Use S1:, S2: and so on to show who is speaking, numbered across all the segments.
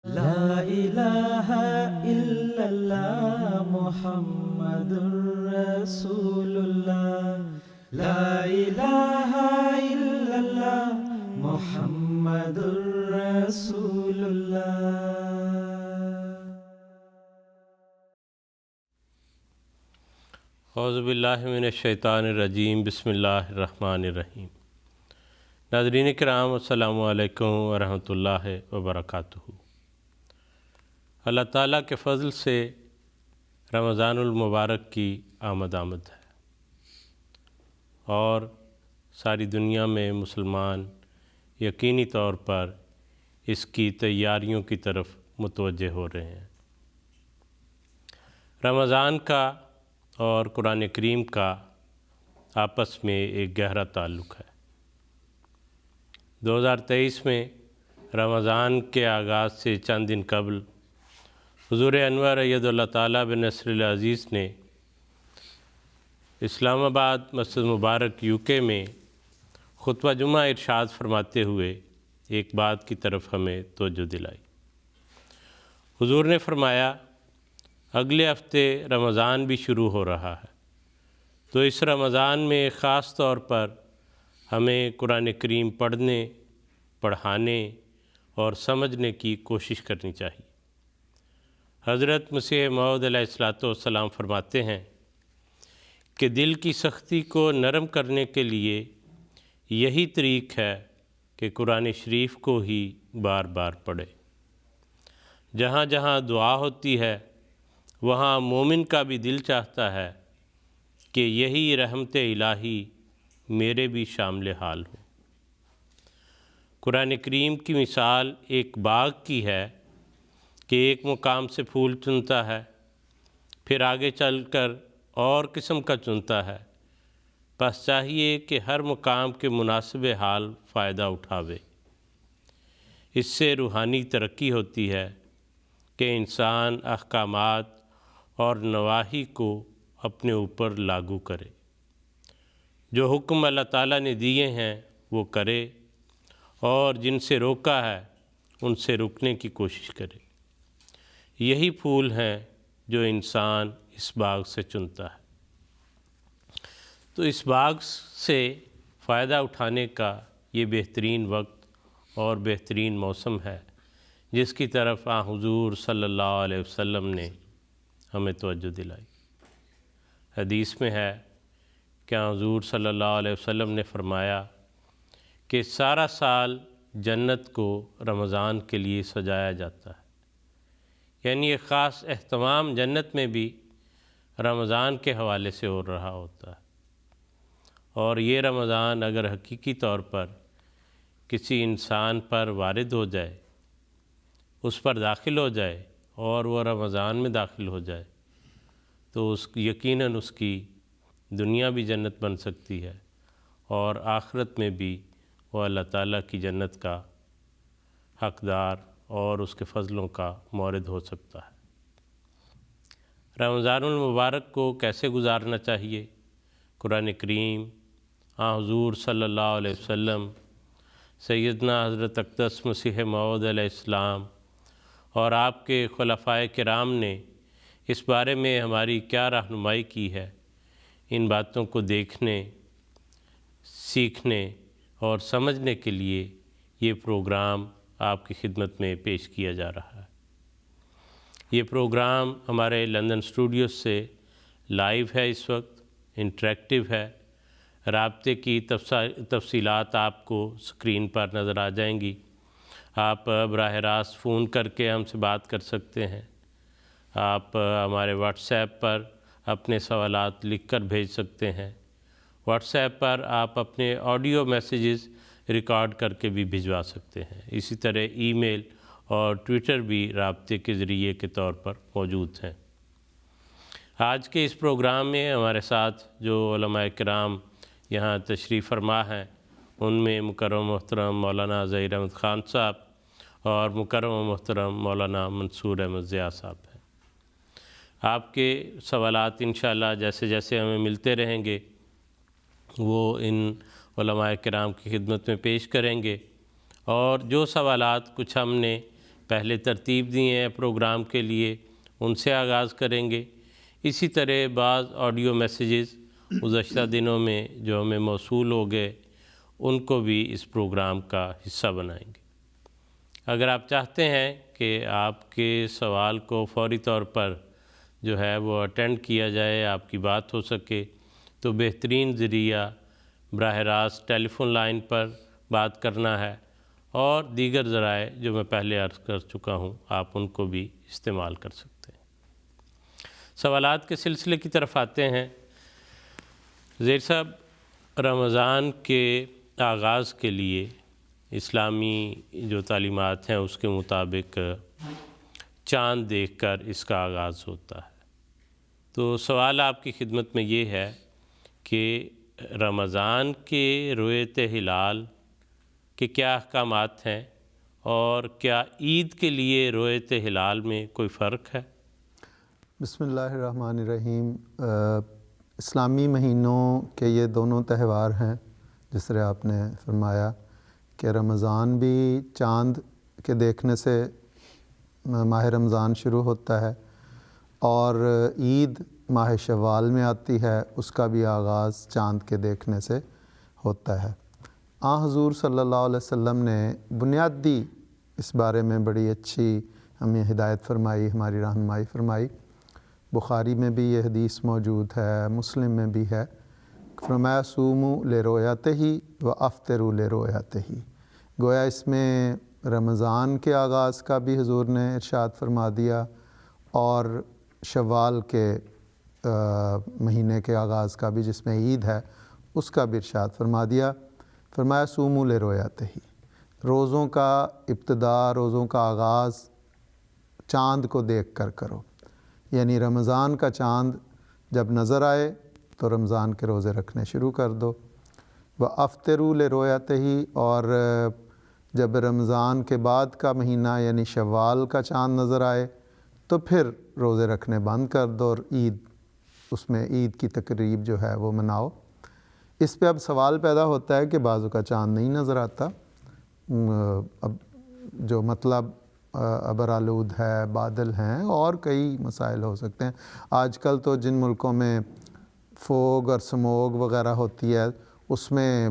S1: لا الہ الا اللہ محمد الرسول اللہ، لا الہ الا اللہ محمد الرسول اللہ۔
S2: اعوذ باللہ من الشیطان الرجیم، بسم اللہ الرحمن الرحیم۔ ناظرین کرام، السلام علیکم ورحمۃ اللہ وبرکاتہ۔ اللہ تعالیٰ کے فضل سے رمضان المبارک کی آمد ہے اور ساری دنیا میں مسلمان یقینی طور پر اس کی تیاریوں کی طرف متوجہ ہو رہے ہیں۔ رمضان کا اور قرآن کریم کا آپس میں ایک گہرا تعلق ہے۔ 2023 میں رمضان کے آغاز سے چند دن قبل حضور انور اید اللہ تعالیٰ بن نصر العزیز نے اسلام آباد مسجد مبارک UK میں خطبہ جمعہ ارشاد فرماتے ہوئے ایک بات کی طرف ہمیں توجہ دلائی۔ حضور نے فرمایا، اگلے ہفتے رمضان بھی شروع ہو رہا ہے، تو اس رمضان میں خاص طور پر ہمیں قرآن کریم پڑھنے، پڑھانے اور سمجھنے کی کوشش کرنی چاہیے۔ حضرت مسیح موعود علیہ السلام فرماتے ہیں کہ دل کی سختی کو نرم کرنے کے لیے یہی طریق ہے کہ قرآن شریف کو ہی بار بار پڑھے۔ جہاں جہاں دعا ہوتی ہے وہاں مومن کا بھی دل چاہتا ہے کہ یہی رحمت الہی میرے بھی شامل حال ہو۔ قرآن کریم کی مثال ایک باغ کی ہے کہ ایک مقام سے پھول چنتا ہے، پھر آگے چل کر اور قسم کا چنتا ہے، بس چاہیے کہ ہر مقام کے مناسب حال فائدہ اٹھاوے۔ اس سے روحانی ترقی ہوتی ہے کہ انسان احکامات اور نواہی کو اپنے اوپر لاگو کرے، جو حکم اللہ تعالیٰ نے دیے ہیں وہ کرے، اور جن سے روکا ہے ان سے رکنے کی کوشش کرے۔ یہی پھول ہیں جو انسان اس باغ سے چنتا ہے۔ تو اس باغ سے فائدہ اٹھانے کا یہ بہترین وقت اور بہترین موسم ہے جس کی طرف حضور صلی اللہ علیہ وسلم نے ہمیں توجہ دلائی۔ حدیث میں ہے کہ حضور صلی اللہ علیہ وسلم نے فرمایا کہ سارا سال جنت کو رمضان کے لیے سجایا جاتا ہے، یعنی ایک خاص اہتمام جنت میں بھی رمضان کے حوالے سے ہو رہا ہوتا ہے۔ اور یہ رمضان اگر حقیقی طور پر کسی انسان پر وارد ہو جائے، اس پر داخل ہو جائے اور وہ رمضان میں داخل ہو جائے، تو یقیناً اس کی دنیا بھی جنت بن سکتی ہے اور آخرت میں بھی وہ اللہ تعالیٰ کی جنت کا حقدار اور اس کے فضلوں کا مورد ہو سکتا ہے۔ رمضان المبارک کو کیسے گزارنا چاہیے؟ قرآن کریم، حضور صلی اللہ علیہ وسلم، سیدنا حضرت اقدس مسیح موعود علیہ السلام اور آپ کے خلفائے کرام نے اس بارے میں ہماری کیا رہنمائی کی ہے، ان باتوں کو دیکھنے، سیکھنے اور سمجھنے کے لیے یہ پروگرام آپ کی خدمت میں پیش کیا جا رہا ہے۔ یہ پروگرام ہمارے لندن اسٹوڈیو سے لائیو ہے، اس وقت انٹریکٹیو ہے۔ رابطے کی تفصیلات آپ کو اسکرین پر نظر آ جائیں گی۔ آپ براہ راست فون کر کے ہم سے بات کر سکتے ہیں۔ آپ ہمارے واٹس ایپ پر اپنے سوالات لکھ کر بھیج سکتے ہیں۔ واٹس ایپ پر آپ اپنے آڈیو میسیجز ریکارڈ کر کے بھی بھجوا سکتے ہیں۔ اسی طرح ای میل اور ٹویٹر بھی رابطے کے ذریعے کے طور پر موجود ہیں۔ آج کے اس پروگرام میں ہمارے ساتھ جو علماء کرام یہاں تشریف فرما ہیں، ان میں مکرم محترم مولانا ظہیر احمد خان صاحب اور مکرم محترم مولانا منصور احمد ضیاء صاحب ہیں۔ آپ کے سوالات انشاءاللہ جیسے جیسے ہمیں ملتے رہیں گے وہ ان علماء کرام کی خدمت میں پیش کریں گے، اور جو سوالات کچھ ہم نے پہلے ترتیب دی ہیں پروگرام کے لیے ان سے آغاز کریں گے۔ اسی طرح بعض آڈیو میسیجز گزشتہ دنوں میں جو ہمیں موصول ہو گئے ان کو بھی اس پروگرام کا حصہ بنائیں گے۔ اگر آپ چاہتے ہیں کہ آپ کے سوال کو فوری طور پر جو ہے وہ اٹینڈ کیا جائے، آپ کی بات ہو سکے، تو بہترین ذریعہ براہ راست ٹیلی فون لائن پر بات کرنا ہے، اور دیگر ذرائع جو میں پہلے عرض کر چکا ہوں آپ ان کو بھی استعمال کر سکتے ہیں۔ سوالات کے سلسلے کی طرف آتے ہیں۔ زیر صاحب، رمضان کے آغاز کے لیے اسلامی جو تعلیمات ہیں اس کے مطابق چاند دیکھ کر اس کا آغاز ہوتا ہے۔ تو سوال آپ کی خدمت میں یہ ہے کہ رمضان کے رؤیت ہلال کے کیا احکامات ہیں، اور کیا عید کے لیے رؤیت ہلال میں کوئی فرق ہے؟
S3: بسم اللہ الرحمن الرحیم۔ اسلامی مہینوں کے یہ دونوں تہوار ہیں، جس طرح آپ نے فرمایا کہ رمضان بھی چاند کے دیکھنے سے ماہ رمضان شروع ہوتا ہے، اور عید ماہ شوال میں آتی ہے، اس کا بھی آغاز چاند کے دیکھنے سے ہوتا ہے۔ حضور صلی اللہ علیہ وسلم نے بنیادی اس بارے میں بڑی اچھی ہمیں ہدایت فرمائی، ہماری رہنمائی فرمائی۔ بخاری میں بھی یہ حدیث موجود ہے، مسلم میں بھی ہے۔ فرمایا صوموا لرؤیتہ و افطروا لرؤیتہ۔ گویا اس میں رمضان کے آغاز کا بھی حضور نے ارشاد فرما دیا، اور شوال کے مہینے کے آغاز کا بھی، جس میں عید ہے، اس کا بھی ارشاد فرما دیا۔ فرمایا صوموا لرؤیتہ، روزوں کا ابتدا، روزوں کا آغاز چاند کو دیکھ کر کرو، یعنی رمضان کا چاند جب نظر آئے تو رمضان کے روزے رکھنے شروع کر دو۔ وَأَفْطِرُوا لِرُؤْيَتِهِ، اور جب رمضان کے بعد کا مہینہ یعنی شوال کا چاند نظر آئے تو پھر روزے رکھنے بند کر دو، اور اس میں عید کی تقریب جو ہے وہ مناؤ۔ اس پہ اب سوال پیدا ہوتا ہے کہ بعضوں کا چاند نہیں نظر آتا، اب جو مطلب ابرآلود ہے، بادل ہیں، اور کئی مسائل ہو سکتے ہیں۔ آج کل تو جن ملکوں میں فوگ اور سموگ وغیرہ ہوتی ہے، اس میں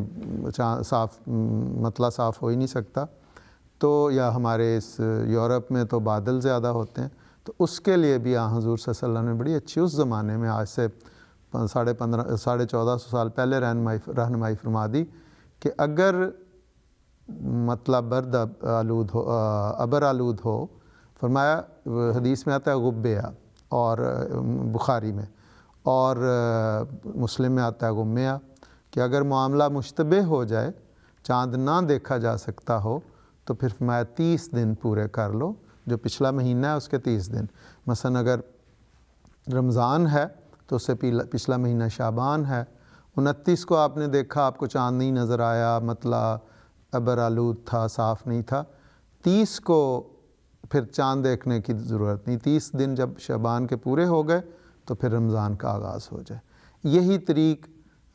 S3: مطلع صاف ہو ہی نہیں سکتا، تو یا ہمارے اس یورپ میں تو بادل زیادہ ہوتے ہیں، تو اس کے لیے بھی حضور صلی اللہ علیہ وسلم نے بڑی اچھی اس زمانے میں، آج سے 1450 سال پہلے رہنمائی فرما دی کہ اگر مطلب برد ابر آلود ہو، فرمایا حدیث میں آتا ہے غبیہ، اور بخاری میں، اور مسلم میں آتا ہے غمیہ، کہ اگر معاملہ مشتبہ ہو جائے، چاند نہ دیکھا جا سکتا ہو، تو پھر فرمایا 30 دن پورے کر لو، جو پچھلا مہینہ ہے اس کے 30 دن۔ مثلا اگر رمضان ہے تو اس سے پچھلا مہینہ شعبان ہے، 29 کو آپ نے دیکھا، آپ کو چاند نہیں نظر آیا، مطلع ابر آلود تھا، صاف نہیں تھا، 30 کو پھر چاند دیکھنے کی ضرورت نہیں، 30 دن جب شعبان کے پورے ہو گئے تو پھر رمضان کا آغاز ہو جائے۔ یہی طریق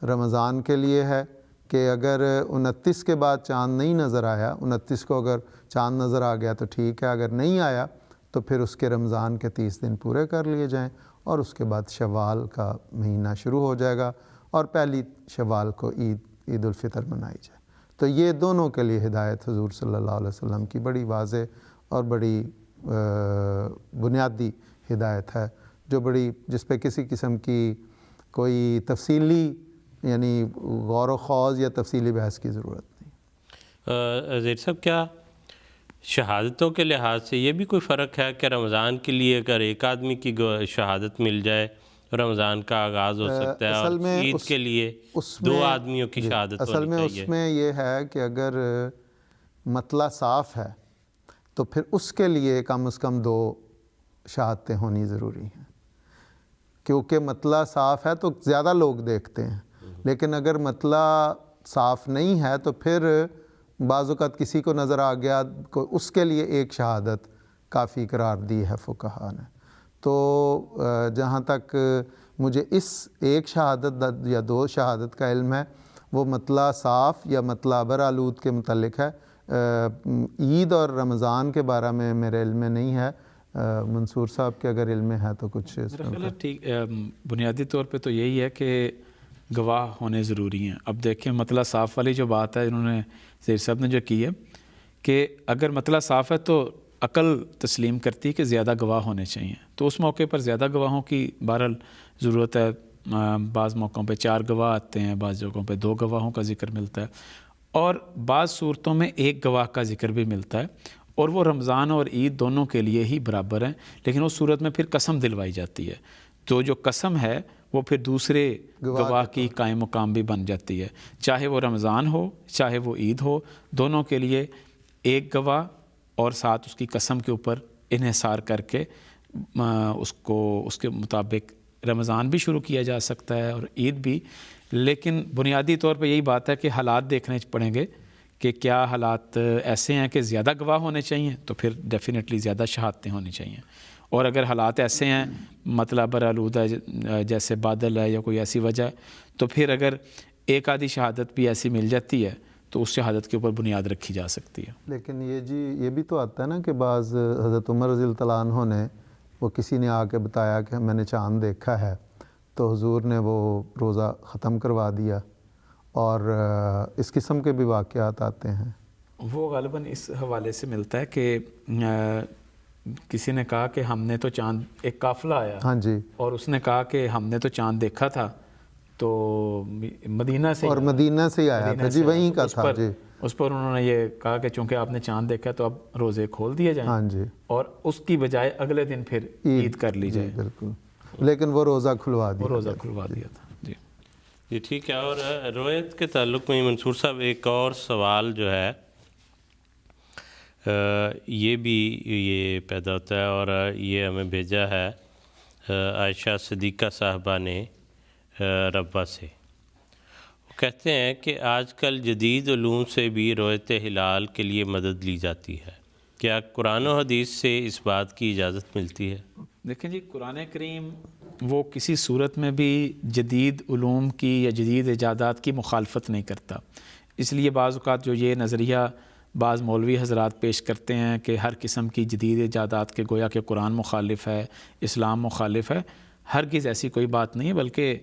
S3: رمضان کے لیے ہے کہ اگر 29 کے بعد چاند نہیں نظر آیا، 29 کو اگر چاند نظر آ گیا تو ٹھیک ہے، اگر نہیں آیا تو پھر اس کے رمضان کے 30 دن پورے کر لیے جائیں، اور اس کے بعد شوال کا مہینہ شروع ہو جائے گا، اور پہلی شوال کو عید الفطر منائی جائے۔ تو یہ دونوں کے لیے ہدایت حضور صلی اللہ علیہ وسلم کی بڑی واضح اور بڑی بنیادی ہدایت ہے، جس پہ کسی قسم کی کوئی تفصیلی یعنی غور و خوض یا تفصیلی بحث کی ضرورت نہیں۔
S2: زیر صاحب، کیا شہادتوں کے لحاظ سے یہ بھی کوئی فرق ہے کہ رمضان کے لیے اگر ایک آدمی کی شہادت مل جائے رمضان کا آغاز ہو سکتا ہے، اور عید کے لیے 2 آدمیوں کی شہادت ہونی چاہیے؟
S3: اصل میں اس میں یہ ہے کہ اگر مطلع صاف ہے تو پھر اس کے لیے کم از کم 2 شہادتیں ہونی ضروری ہیں، کیونکہ مطلع صاف ہے تو زیادہ لوگ دیکھتے ہیں، لیکن اگر مطلع صاف نہیں ہے تو پھر بعض اوقات کسی کو نظر آ گیا، اس کے لیے 1 شہادت کافی قرار دی ہے فقہا نے۔ تو جہاں تک مجھے اس 1 شہادت یا 2 شہادت کا علم ہے، وہ مطلع صاف یا مطلع ابر آلود کے متعلق ہے۔ عید اور رمضان کے بارے میں میرے علم میں نہیں ہے، منصور صاحب کے اگر علم میں ہے تو کچھ اس میں
S4: ٹھیک بنیادی طور پہ تو یہی ہے کہ گواہ ہونے ضروری ہیں. اب دیکھیں مطلع صاف والی جو بات ہے انہوں نے زیر صاحب نے جو کی ہے کہ اگر مطلع صاف ہے تو عقل تسلیم کرتی ہے کہ زیادہ گواہ ہونے چاہیے، تو اس موقع پر زیادہ گواہوں کی بہرحال ضرورت ہے. بعض موقعوں پہ 4 گواہ آتے ہیں، بعض جگہوں پہ 2 گواہوں کا ذکر ملتا ہے، اور بعض صورتوں میں 1 گواہ کا ذکر بھی ملتا ہے، اور وہ رمضان اور عید دونوں کے لیے ہی برابر ہیں. لیکن اس صورت میں پھر قسم دلوائی جاتی ہے، تو جو قسم ہے وہ پھر دوسرے گواہ کی قائم مقام بھی بن جاتی ہے، چاہے وہ رمضان ہو چاہے وہ عید ہو، دونوں کے لیے 1 گواہ اور ساتھ اس کی قسم کے اوپر انحصار کر کے اس کے مطابق رمضان بھی شروع کیا جا سکتا ہے اور عید بھی. لیکن بنیادی طور پہ یہی بات ہے کہ حالات دیکھنے پڑیں گے کہ کیا حالات ایسے ہیں کہ زیادہ گواہ ہونے چاہیے تو پھر ڈیفینیٹلی زیادہ شہادتیں ہونی چاہیے، اور اگر حالات ایسے ہیں مطلب برآلود ہے جیسے بادل ہے یا کوئی ایسی وجہ ہے، تو پھر اگر 1 آدھی شہادت بھی ایسی مل جاتی ہے تو اس شہادت کے اوپر بنیاد رکھی جا سکتی ہے.
S3: لیکن یہ بھی تو آتا ہے نا کہ بعض حضرت عمر رضی اللہ عنہ نے وہ کسی نے آ کے بتایا کہ میں نے چاند دیکھا ہے، تو حضور نے وہ روزہ ختم کروا دیا، اور اس قسم کے بھی واقعات آتے ہیں.
S4: وہ غالباً اس حوالے سے ملتا ہے کہ کسی نے کہا کہ ہم نے تو چاند، ایک قافلہ آیا
S3: ہاں جی،
S4: اور اس نے کہا کہ ہم نے تو چاند دیکھا تھا، تو مدینہ سے،
S3: اور مدینہ سے ہی آیا تھا جی، وہیں کا تھا جی.
S4: اس پر انہوں نے یہ کہا کہ چونکہ آپ نے چاند دیکھا تو اب روزے کھول دیے جائیں،
S3: ہاں جی،
S4: اور اس کی بجائے اگلے دن پھر عید کر لی جائے.
S3: بالکل، لیکن وہ روزہ کھلوا دیا،
S4: وہ روزہ کھلوا دیا تھا. جی
S2: جی ٹھیک ہے. اور رویت کے تعلق میں منصور صاحب ایک اور سوال جو ہے یہ پیدا ہوتا ہے، اور یہ ہمیں بھیجا ہے عائشہ صدیقہ صاحبہ نے ربہ سے. وہ کہتے ہیں کہ آج کل جدید علوم سے بھی رویت ہلال کے لیے مدد لی جاتی ہے، کیا قرآن و حدیث سے اس بات کی اجازت ملتی ہے؟
S4: دیکھیں جی، قرآن کریم وہ کسی صورت میں بھی جدید علوم کی یا جدید ایجادات کی مخالفت نہیں کرتا. اس لیے بعض اوقات جو یہ نظریہ بعض مولوی حضرات پیش کرتے ہیں کہ ہر قسم کی جدید ایجادات کے گویا کہ قرآن مخالف ہے، اسلام مخالف ہے، ہرگز ایسی کوئی بات نہیں ہے. بلکہ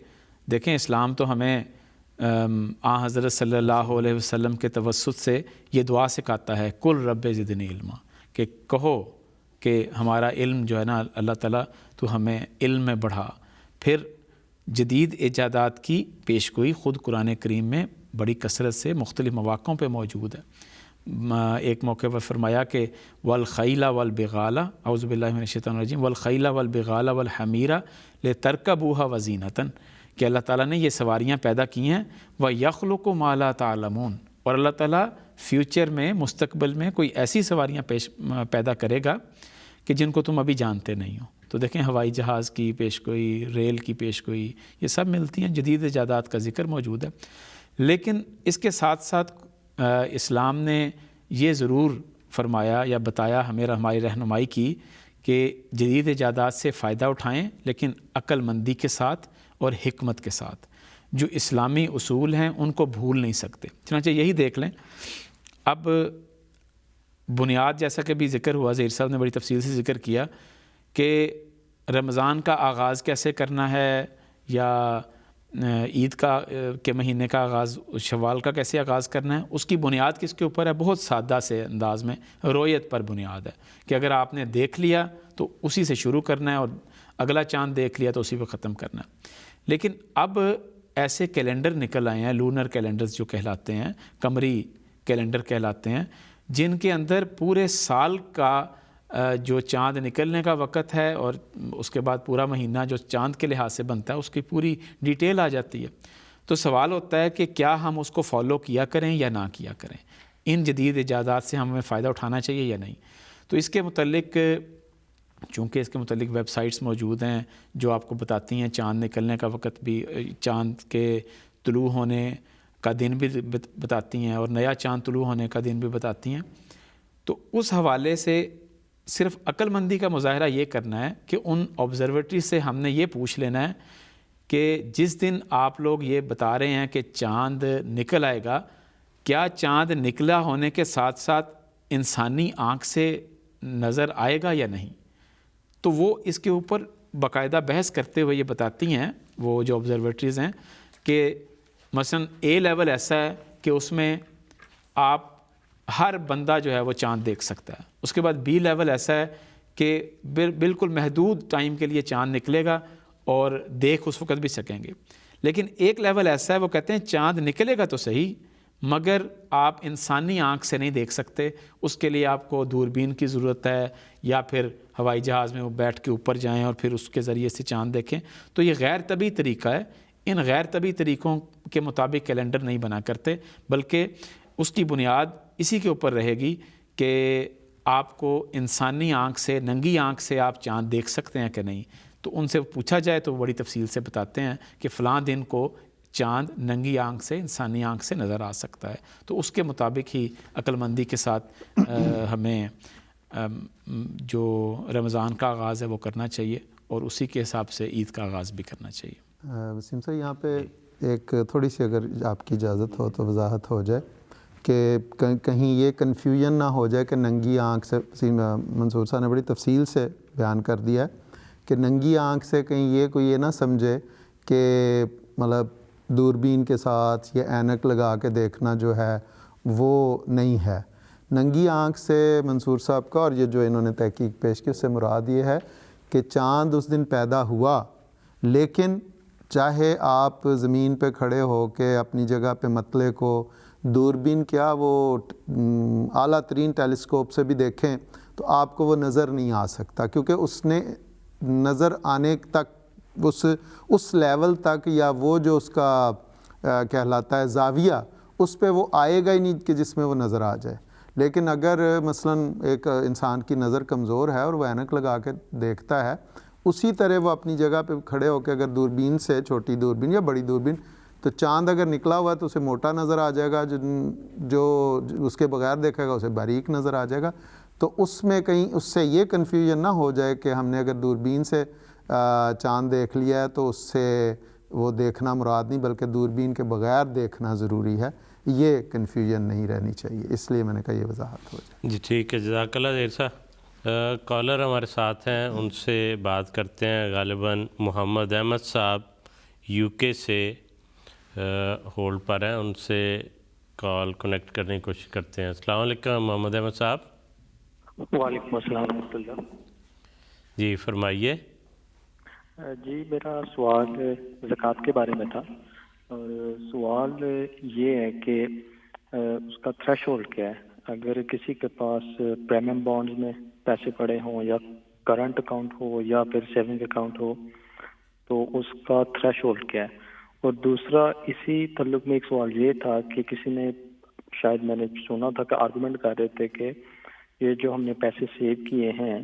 S4: دیکھیں اسلام تو ہمیں حضرت صلی اللہ علیہ وسلم کے توسط سے یہ دعا سکھاتا ہے، کل رب زدنی علما، کہ کہو کہ ہمارا علم جو ہے نا اللہ تعالیٰ تو ہمیں علم میں بڑھا. پھر جدید ایجادات کی پیشگوئی خود قرآن کریم میں بڑی کثرت سے مختلف مواقعوں پہ موجود ہے. ایک موقع پر فرمایا کہ والخیل والبغال، اعوذ باللہ من الشیطان الرجیم، والخیل والبغال والحمیر لترکبوها وزینۃ، کہ اللہ تعالیٰ نے یہ سواریاں پیدا کی ہیں، وَيَخْلُقُ مَا لَا تَعْلَمُونَ، اور اللہ تعالیٰ فیوچر میں مستقبل میں کوئی ایسی سواریاں پیدا کرے گا کہ جن کو تم ابھی جانتے نہیں ہو. تو دیکھیں ہوائی جہاز کی پیشگوئی، ریل کی پیشگوئی، یہ سب ملتی ہیں، جدید ایجادات کا ذکر موجود ہے. لیکن اس کے ساتھ ساتھ اسلام نے یہ ضرور فرمایا یا بتایا، ہماری رہنمائی کی کہ جدید ایجادات سے فائدہ اٹھائیں، لیکن عقل مندی کے ساتھ اور حکمت کے ساتھ. جو اسلامی اصول ہیں ان کو بھول نہیں سکتے. چنانچہ یہی دیکھ لیں، اب بنیاد جیسا کہ بھی ذکر ہوا، زہیر صاحب نے بڑی تفصیل سے ذکر کیا کہ رمضان کا آغاز کیسے کرنا ہے، یا عید کے مہینے کا آغاز، شوال کا کیسے آغاز کرنا ہے. اس کی بنیاد کس کے اوپر ہے؟ بہت سادہ سے انداز میں رویت پر بنیاد ہے کہ اگر آپ نے دیکھ لیا تو اسی سے شروع کرنا ہے، اور اگلا چاند دیکھ لیا تو اسی پہ ختم کرنا ہے. لیکن اب ایسے کیلنڈر نکل آئے ہیں، لونر کیلنڈرز جو کہلاتے ہیں، قمری کیلنڈر کہلاتے ہیں، جن کے اندر پورے سال کا جو چاند نکلنے کا وقت ہے اور اس کے بعد پورا مہینہ جو چاند کے لحاظ سے بنتا ہے اس کی پوری ڈیٹیل آ جاتی ہے. تو سوال ہوتا ہے کہ کیا ہم اس کو فالو کیا کریں یا نہ کیا کریں؟ ان جدید ایجادات سے ہمیں فائدہ اٹھانا چاہیے یا نہیں؟ تو اس کے متعلق، چونکہ اس کے متعلق ویب سائٹس موجود ہیں جو آپ کو بتاتی ہیں چاند نکلنے کا وقت بھی، چاند کے طلوع ہونے کا دن بھی بتاتی ہیں، اور نیا چاند طلوع ہونے کا دن بھی بتاتی ہیں. تو اس حوالے سے صرف عقل مندی کا مظاہرہ یہ کرنا ہے کہ ان آبزرویٹری سے ہم نے یہ پوچھ لینا ہے کہ جس دن آپ لوگ یہ بتا رہے ہیں کہ چاند نکل آئے گا، کیا چاند نکلا ہونے کے ساتھ ساتھ انسانی آنکھ سے نظر آئے گا یا نہیں؟ تو وہ اس کے اوپر باقاعدہ بحث کرتے ہوئے یہ بتاتی ہیں وہ جو آبزرویٹریز ہیں کہ مثلا اے لیول ایسا ہے کہ اس میں آپ ہر بندہ جو ہے وہ چاند دیکھ سکتا ہے. اس کے بعد بی لیول ایسا ہے کہ بالکل محدود ٹائم کے لیے چاند نکلے گا اور دیکھ اس وقت بھی سکیں گے. لیکن ایک لیول ایسا ہے وہ کہتے ہیں چاند نکلے گا تو صحیح مگر آپ انسانی آنکھ سے نہیں دیکھ سکتے, اس کے لیے آپ کو دوربین کی ضرورت ہے یا پھر ہوائی جہاز میں وہ بیٹھ کے اوپر جائیں اور پھر اس کے ذریعے سے چاند دیکھیں. تو یہ غیر طبعی طریقہ ہے. ان غیر طبعی طریقوں کے مطابق کیلنڈر نہیں بنا کرتے, بلکہ اس کی بنیاد اسی کے اوپر رہے گی کہ آپ کو انسانی آنکھ سے, ننگی آنکھ سے آپ چاند دیکھ سکتے ہیں کہ نہیں. تو ان سے پوچھا جائے تو وہ بڑی تفصیل سے بتاتے ہیں کہ فلاں دن کو چاند ننگی آنکھ سے, انسانی آنکھ سے نظر آ سکتا ہے. تو اس کے مطابق ہی عقل مندی کے ساتھ ہمیں جو رمضان کا آغاز ہے وہ کرنا چاہیے اور اسی کے حساب سے عید کا آغاز بھی کرنا چاہیے.
S3: وسیم صاحب یہاں پہ ایک تھوڑی سی اگر آپ کی اجازت ہو تو وضاحت ہو جائے کہ کہیں یہ کنفیوژن نہ ہو جائے کہ ننگی آنکھ سے, منصور صاحب نے بڑی تفصیل سے بیان کر دیا ہے کہ ننگی آنکھ سے کہیں یہ کوئی یہ نہ سمجھے کہ مطلب دوربین کے ساتھ یا اینک لگا کے دیکھنا جو ہے وہ نہیں ہے. ننگی آنکھ سے منصور صاحب کا اور یہ جو انہوں نے تحقیق پیش کی اس سے مراد یہ ہے کہ چاند اس دن پیدا ہوا, لیکن چاہے آپ زمین پہ کھڑے ہو کے اپنی جگہ پہ مطلع کو دوربین کیا وہ اعلیٰ ترین ٹیلیسکوپ سے بھی دیکھیں تو آپ کو وہ نظر نہیں آ سکتا, کیونکہ اس نے نظر آنے تک اس لیول تک یا وہ جو اس کا کہلاتا ہے زاویہ اس پہ وہ آئے گا ہی نہیں کہ جس میں وہ نظر آ جائے. لیکن اگر مثلا ایک انسان کی نظر کمزور ہے اور وہ اینک لگا کے دیکھتا ہے, اسی طرح وہ اپنی جگہ پہ کھڑے ہو کے اگر دوربین سے, چھوٹی دوربین یا بڑی دوربین, تو چاند اگر نکلا ہوا تو اسے موٹا نظر آ جائے گا, جو اس کے بغیر دیکھے گا اسے باریک نظر آ جائے گا. تو اس میں کہیں اس سے یہ کنفیوژن نہ ہو جائے کہ ہم نے اگر دوربین سے چاند دیکھ لیا ہے تو اس سے وہ دیکھنا مراد نہیں بلکہ دوربین کے بغیر دیکھنا ضروری ہے. یہ کنفیوژن نہیں رہنی چاہیے, اس لیے میں نے کہا یہ وضاحت ہو جائے.
S2: جی ٹھیک ہے, جزاک اللہ ظہیر صاحب. کالر ہمارے ساتھ ہیں, ان سے بات کرتے ہیں. غالباً محمد احمد صاحب یو کے سے ہولڈ پر ہیں, ان سے کال کنیکٹ کرنے کی کوشش کرتے ہیں. السلام علیکم محمد احمد صاحب.
S5: وعلیکم السلام ورحمۃ اللہ.
S2: جی فرمائیے.
S5: جی میرا سوال زکوٰۃ کے بارے میں تھا, اور سوال یہ ہے کہ اس کا تھریش ہولڈ کیا ہے. اگر کسی کے پاس پریمیم بانڈز میں پیسے پڑے ہوں یا کرنٹ اکاؤنٹ ہو یا پھر سیونگ اکاؤنٹ ہو تو اس کا تھریش ہولڈ کیا ہے. اور دوسرا اسی تعلق میں ایک سوال یہ تھا کہ کسی نے, شاید میں نے سنا تھا کہ آرگومنٹ کر رہے تھے کہ یہ جو ہم نے پیسے سیو کیے ہیں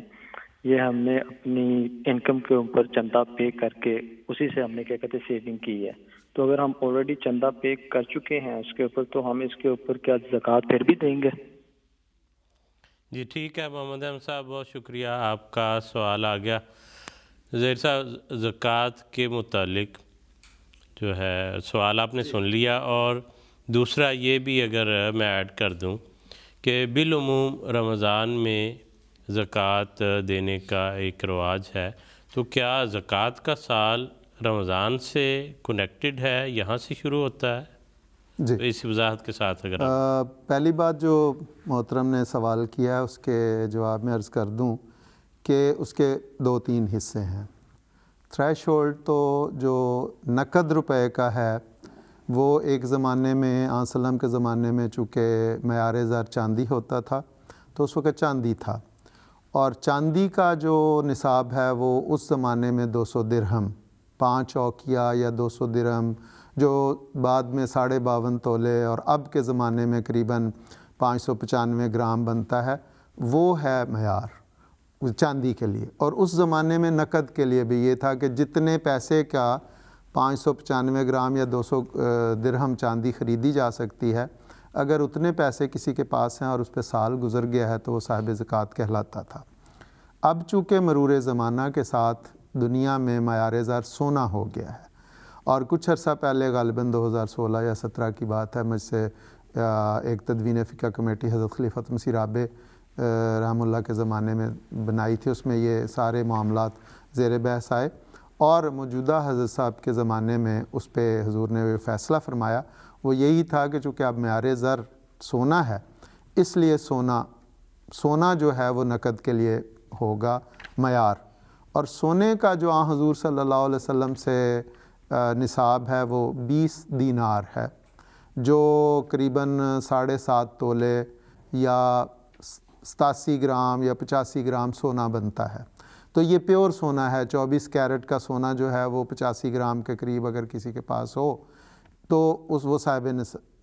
S5: یہ ہم نے اپنی انکم کے اوپر چندہ پے کر کے اسی سے ہم نے کیا کہتے ہیں سیونگ کی ہے. تو اگر ہم آلریڈی چندہ پے کر چکے ہیں اس کے اوپر تو ہم اس کے اوپر کیا زکوٰۃ پھر بھی دیں گے؟
S2: جی ٹھیک ہے محمد احمد صاحب, بہت شکریہ, آپ کا سوال آ گیا. ظہیر صاحب زکوٰۃ کے متعلق جو ہے سوال آپ نے سن لیا, اور دوسرا یہ بھی اگر میں ایڈ کر دوں کہ بالعموم رمضان میں زکوٰۃ دینے کا ایک رواج ہے, تو کیا زکوٰۃ کا سال رمضان سے کنیکٹڈ ہے, یہاں سے شروع ہوتا ہے؟
S3: جی
S2: اس وضاحت کے ساتھ اگر
S3: پہلی بات جو محترم نے سوال کیا ہے اس کے جواب میں عرض کر دوں کہ اس کے 2-3 حصے ہیں. تھریش ہولڈ تو جو نقد روپے کا ہے وہ ایک زمانے میں آن سلم کے زمانے میں چونکہ معیار زر چاندی ہوتا تھا تو اس وقت چاندی تھا, اور چاندی کا جو نصاب ہے وہ اس زمانے میں 200 درہم, 5 اوقیہ یا 200 درہم, جو بعد میں 52.5 تولے اور اب کے زمانے میں قریباً 595 گرام بنتا ہے, وہ ہے معیار چاندی کے لیے. اور اس زمانے میں نقد کے لیے بھی یہ تھا کہ جتنے پیسے کا 595 گرام یا 200 درہم چاندی خریدی جا سکتی ہے, اگر اتنے پیسے کسی کے پاس ہیں اور اس پہ سال گزر گیا ہے تو وہ صاحب زکوٰۃ کہلاتا تھا. اب چونکہ مرور زمانہ کے ساتھ دنیا میں معیار زر سونا ہو گیا ہے, اور کچھ عرصہ پہلے غالباً 2016 یا 17 کی بات ہے, مجھ سے ایک تدوین فقہ کمیٹی حضرت خلیفۃ مسیح رابع رحمہ اللہ کے زمانے میں بنائی تھی، اس میں یہ سارے معاملات زیر بحث آئے، اور موجودہ حضرت صاحب کے زمانے میں اس پہ حضور نے فیصلہ فرمایا، وہ یہی تھا کہ چونکہ اب معیار زر سونا ہے، اس لیے سونا جو ہے وہ نقد کے لیے ہوگا معیار، اور سونے کا جو حضور صلی اللہ علیہ وسلم سے نصاب ہے وہ 20 دینار ہے، جو قریباً 7.5 تولے یا 87 گرام یا 85 گرام سونا بنتا ہے۔ تو یہ پیور سونا ہے، 24 کیرٹ کا سونا جو ہے وہ 85 گرام کے قریب اگر کسی کے پاس ہو تو وہ صاحب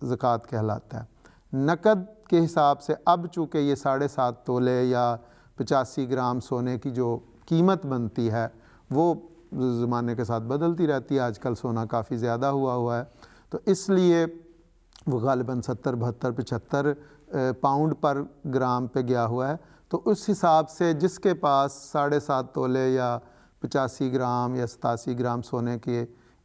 S3: زکوٰۃ کہلاتا ہے۔ نقد کے حساب سے اب چونکہ یہ 7.5 تولے یا 85 گرام سونے کی جو قیمت بنتی ہے وہ زمانے کے ساتھ بدلتی رہتی ہے، آج کل سونا کافی زیادہ ہوا ہے، تو اس لیے وہ غالباً 70 72 75 پاؤنڈ پر گرام پہ گیا ہوا ہے۔ تو اس حساب سے جس کے پاس 7.5 تولے یا 85 گرام یا 87 گرام سونے کے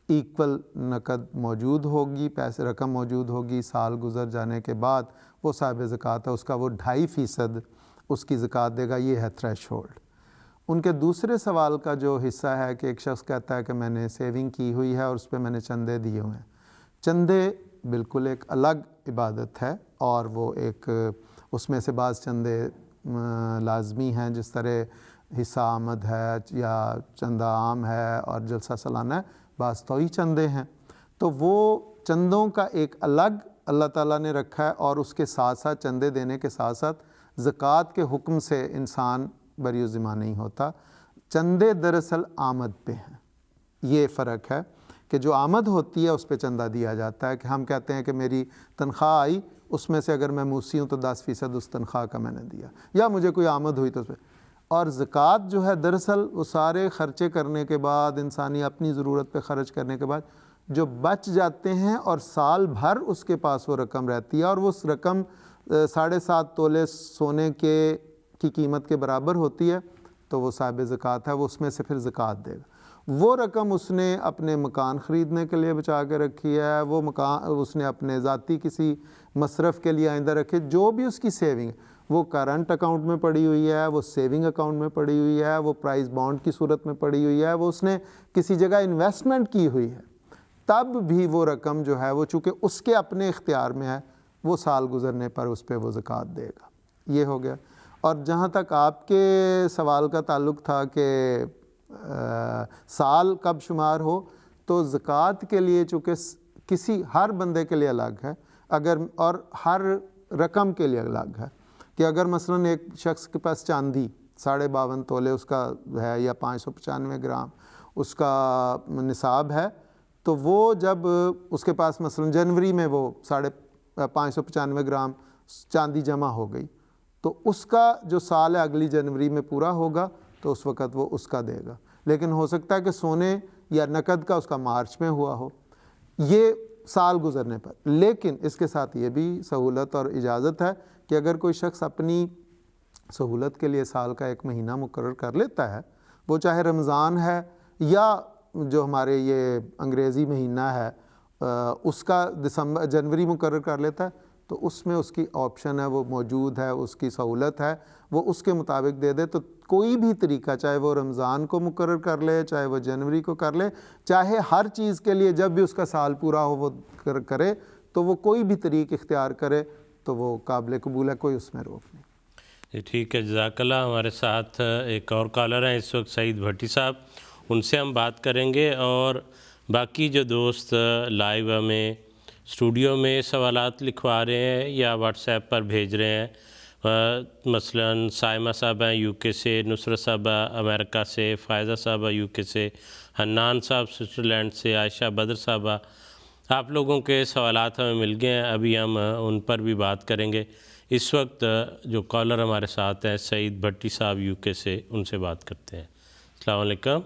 S3: ایکول نقد موجود ہوگی، رقم موجود ہوگی، سال گزر جانے کے بعد وہ صاحب زکوٰۃ ہے، اس کا وہ 2.5% اس کی زکوٰۃ دے گا۔ یہ ہے تھریش ہولڈ۔ ان کے دوسرے سوال کا جو حصہ ہے کہ ایک شخص کہتا ہے کہ میں نے سیونگ کی ہوئی ہے اور اس پہ میں نے چندے دیے ہوئے ہیں۔ چندے بالکل ایک الگ عبادت ہے، اور وہ ایک اس میں سے بعض چندے لازمی ہیں، جس طرح حصہ آمد ہے یا چندہ عام ہے اور جلسہ سالانہ ہے، بعض توئی چندے ہیں، تو وہ چندوں کا ایک الگ اللہ تعالیٰ نے رکھا ہے، اور اس کے ساتھ ساتھ چندے دینے کے ساتھ ساتھ زکوٰۃ کے حکم سے انسان بری ذمہ نہیں ہوتا۔ چندے دراصل آمد پہ ہیں، یہ فرق ہے کہ جو آمد ہوتی ہے اس پہ چندہ دیا جاتا ہے، کہ ہم کہتے ہیں کہ میری تنخواہ آئی، اس میں سے اگر میں موسی ہوں تو 10% اس تنخواہ کا میں نے دیا، یا مجھے کوئی آمد ہوئی تو اس پہ۔ اور زکوٰۃ جو ہے دراصل وہ سارے خرچے کرنے کے بعد، انسانی اپنی ضرورت پہ خرچ کرنے کے بعد جو بچ جاتے ہیں اور سال بھر اس کے پاس وہ رقم رہتی ہے، اور وہ رقم 7.5 تولے سونے کی قیمت کے برابر ہوتی ہے، تو وہ صاحب زکوٰۃ ہے، وہ اس میں سے پھر زکوٰۃ دے گا۔ وہ رقم اس نے اپنے مکان خریدنے کے لیے بچا کے رکھی ہے، وہ مکان اس نے اپنے ذاتی کسی مصرف کے لیے آئندہ رکھے، جو بھی اس کی سیونگ ہے وہ کرنٹ اکاؤنٹ میں پڑی ہوئی ہے، وہ سیونگ اکاؤنٹ میں پڑی ہوئی ہے، وہ پرائز بانڈ کی صورت میں پڑی ہوئی ہے، وہ اس نے کسی جگہ انویسٹمنٹ کی ہوئی ہے، تب بھی وہ رقم جو ہے وہ چونکہ اس کے اپنے اختیار میں ہے، وہ سال گزرنے پر اس پہ وہ زکوٰۃ دے گا۔ یہ ہو گیا۔ اور جہاں تک آپ کے سوال کا تعلق تھا کہ سال کب شمار ہو، تو زکوٰۃ کے لیے چونکہ ہر بندے کے لیے الگ ہے، اور ہر رقم کے لیے الگ ہے، کہ اگر مثلاً ایک شخص کے پاس چاندی 52.5 تولے اس کا ہے، یا 595 گرام اس کا نصاب ہے، تو وہ جب اس کے پاس مثلاً جنوری میں وہ 595 گرام چاندی جمع ہو گئی، تو اس کا جو سال ہے اگلی جنوری میں پورا ہوگا، تو اس وقت وہ اس کا دے گا۔ لیکن ہو سکتا ہے کہ سونے یا نقد کا اس کا مارچ میں ہوا ہو، یہ سال گزرنے پر۔ لیکن اس کے ساتھ یہ بھی سہولت اور اجازت ہے کہ اگر کوئی شخص اپنی سہولت کے لیے سال کا ایک مہینہ مقرر کر لیتا ہے، وہ چاہے رمضان ہے یا جو ہمارے یہ انگریزی مہینہ ہے اس کا جنوری مقرر کر لیتا ہے، تو اس میں اس کی آپشن ہے، وہ موجود ہے، اس کی سہولت ہے، وہ اس کے مطابق دے دے۔ تو کوئی بھی طریقہ، چاہے وہ رمضان کو مقرر کر لے، چاہے وہ جنوری کو کر لے، چاہے ہر چیز کے لیے جب بھی اس کا سال پورا ہو وہ کرے، تو وہ کوئی بھی طریق اختیار کرے تو وہ قابل قبول ہے، کوئی اس میں روک نہیں۔
S2: جی ٹھیک ہے، جزاک اللہ۔ ہمارے ساتھ ایک اور کالر ہیں اس وقت، سعید بھٹی صاحب، ان سے ہم بات کریں گے، اور باقی جو دوست لائیو ہمیں اسٹوڈیو میں سوالات لکھوا رہے ہیں یا واٹس ایپ پر بھیج رہے ہیں، مثلاً سائمہ صاحبہ یو کے سے، نصرت صاحبہ امریکہ سے، فائزہ صاحبہ یو کے سے، حنان صاحب سوئٹزرلینڈ سے، عائشہ بدر صاحبہ، آپ لوگوں کے سوالات ہمیں مل گئے ہیں، ابھی ہم ان پر بھی بات کریں گے۔ اس وقت جو کالر ہمارے ساتھ ہیں سعید بھٹی صاحب یو کے سے، ان سے بات کرتے ہیں۔ السلام علیکم۔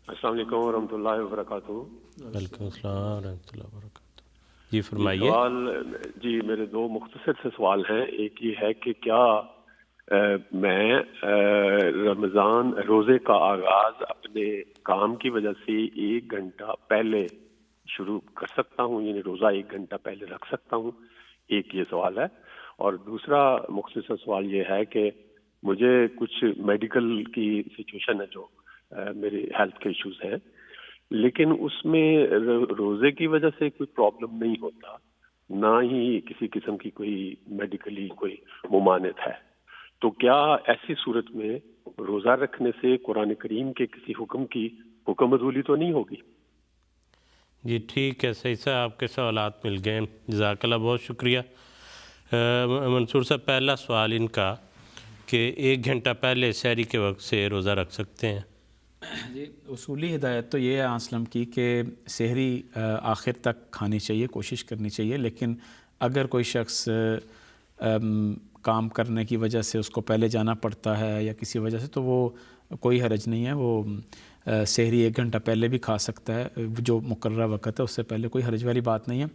S6: السلام علیکم ورحمۃ اللہ وبرکاتہ۔
S2: وعلیکم السلام ورحمۃ اللہ وبرکاتہ۔ جی فرمائیے۔
S6: جی میرے 2 مختصر سے سوال ہیں۔ ایک یہ ہے کہ کیا میں رمضان روزے کا آغاز اپنے کام کی وجہ سے 1 گھنٹہ پہلے شروع کر سکتا ہوں، یعنی روزہ 1 گھنٹہ پہلے رکھ سکتا ہوں، ایک یہ سوال ہے. اور دوسرا مختصر سوال یہ ہے کہ مجھے کچھ میڈیکل کی سچویشن ہے، جو میرے ہیلتھ کے ایشوز ہیں، لیکن اس میں روزے کی وجہ سے کوئی پرابلم نہیں ہوتا، نہ ہی کسی قسم کی کوئی میڈیکلی کوئی ممانعت ہے. تو کیا ایسی صورت میں روزہ رکھنے سے قرآن کریم کے کسی حکم کی حکم عدولی تو نہیں ہوگی؟
S2: جی ٹھیک ہے، صحیح سے آپ کے سوالات مل گئے، جزاک اللہ، بہت شکریہ. منصور صاحب، پہلا سوال ان کا کہ 1 گھنٹہ پہلے سحری کے وقت سے روزہ رکھ سکتے ہیں؟
S4: جی اصولی ہدایت تو یہ ہے اسلم کی کہ سحری آخر تک کھانی چاہیے، کوشش کرنی چاہیے. لیکن اگر کوئی شخص کام کرنے کی وجہ سے اس کو پہلے جانا پڑتا ہے یا کسی وجہ سے، تو وہ کوئی حرج نہیں ہے، وہ سحری 1 گھنٹہ پہلے بھی کھا سکتا ہے، جو مقررہ وقت ہے اس سے پہلے کوئی حرج والی بات نہیں ہے.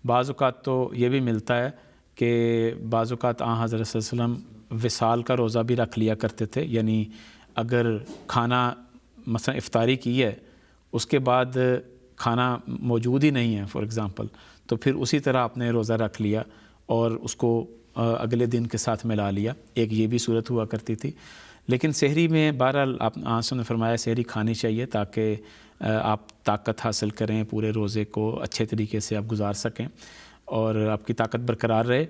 S4: بعض اوقات تو یہ بھی ملتا ہے کہ بعض اوقات حضرت صلی اللہ علیہ وسلم وصال کا روزہ بھی رکھ لیا کرتے تھے، یعنی اگر کھانا مثلا افطاری کی ہے، اس کے بعد کھانا موجود ہی نہیں ہے فار ایگزامپل، تو پھر اسی طرح آپ نے روزہ رکھ لیا اور اس کو اگلے دن کے ساتھ ملا لیا. ایک یہ بھی صورت ہوا کرتی تھی. لیکن سحری میں بہرحال آپ نے فرمایا سحری کھانی چاہیے تاکہ آپ طاقت حاصل کریں، پورے روزے کو اچھے طریقے سے آپ گزار سکیں اور آپ کی طاقت برقرار رہے.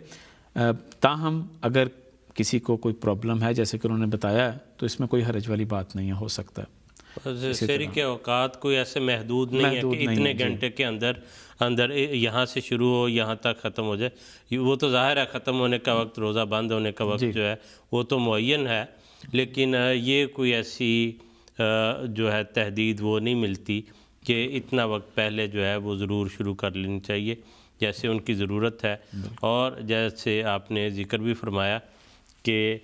S4: تاہم اگر کسی کو کوئی پرابلم ہے جیسے کہ انہوں نے بتایا تو اس میں کوئی حرج والی بات نہیں ہے، ہو سکتا ہے.
S2: سحری کے اوقات کوئی ایسے محدود نہیں ہے کہ اتنے گھنٹے کے اندر یہاں سے شروع ہو یہاں تک ختم ہو جائے. وہ تو ظاہر ہے ختم ہونے کا وقت، روزہ بند ہونے کا وقت جو ہے وہ تو معین ہے، لیکن یہ کوئی ایسی جو ہے تحدید وہ نہیں ملتی کہ اتنا وقت پہلے جو ہے وہ ضرور شروع کر لینی چاہیے جیسے ان کی ضرورت ہے. اور جیسے آپ نے ذکر بھی فرمایا کہ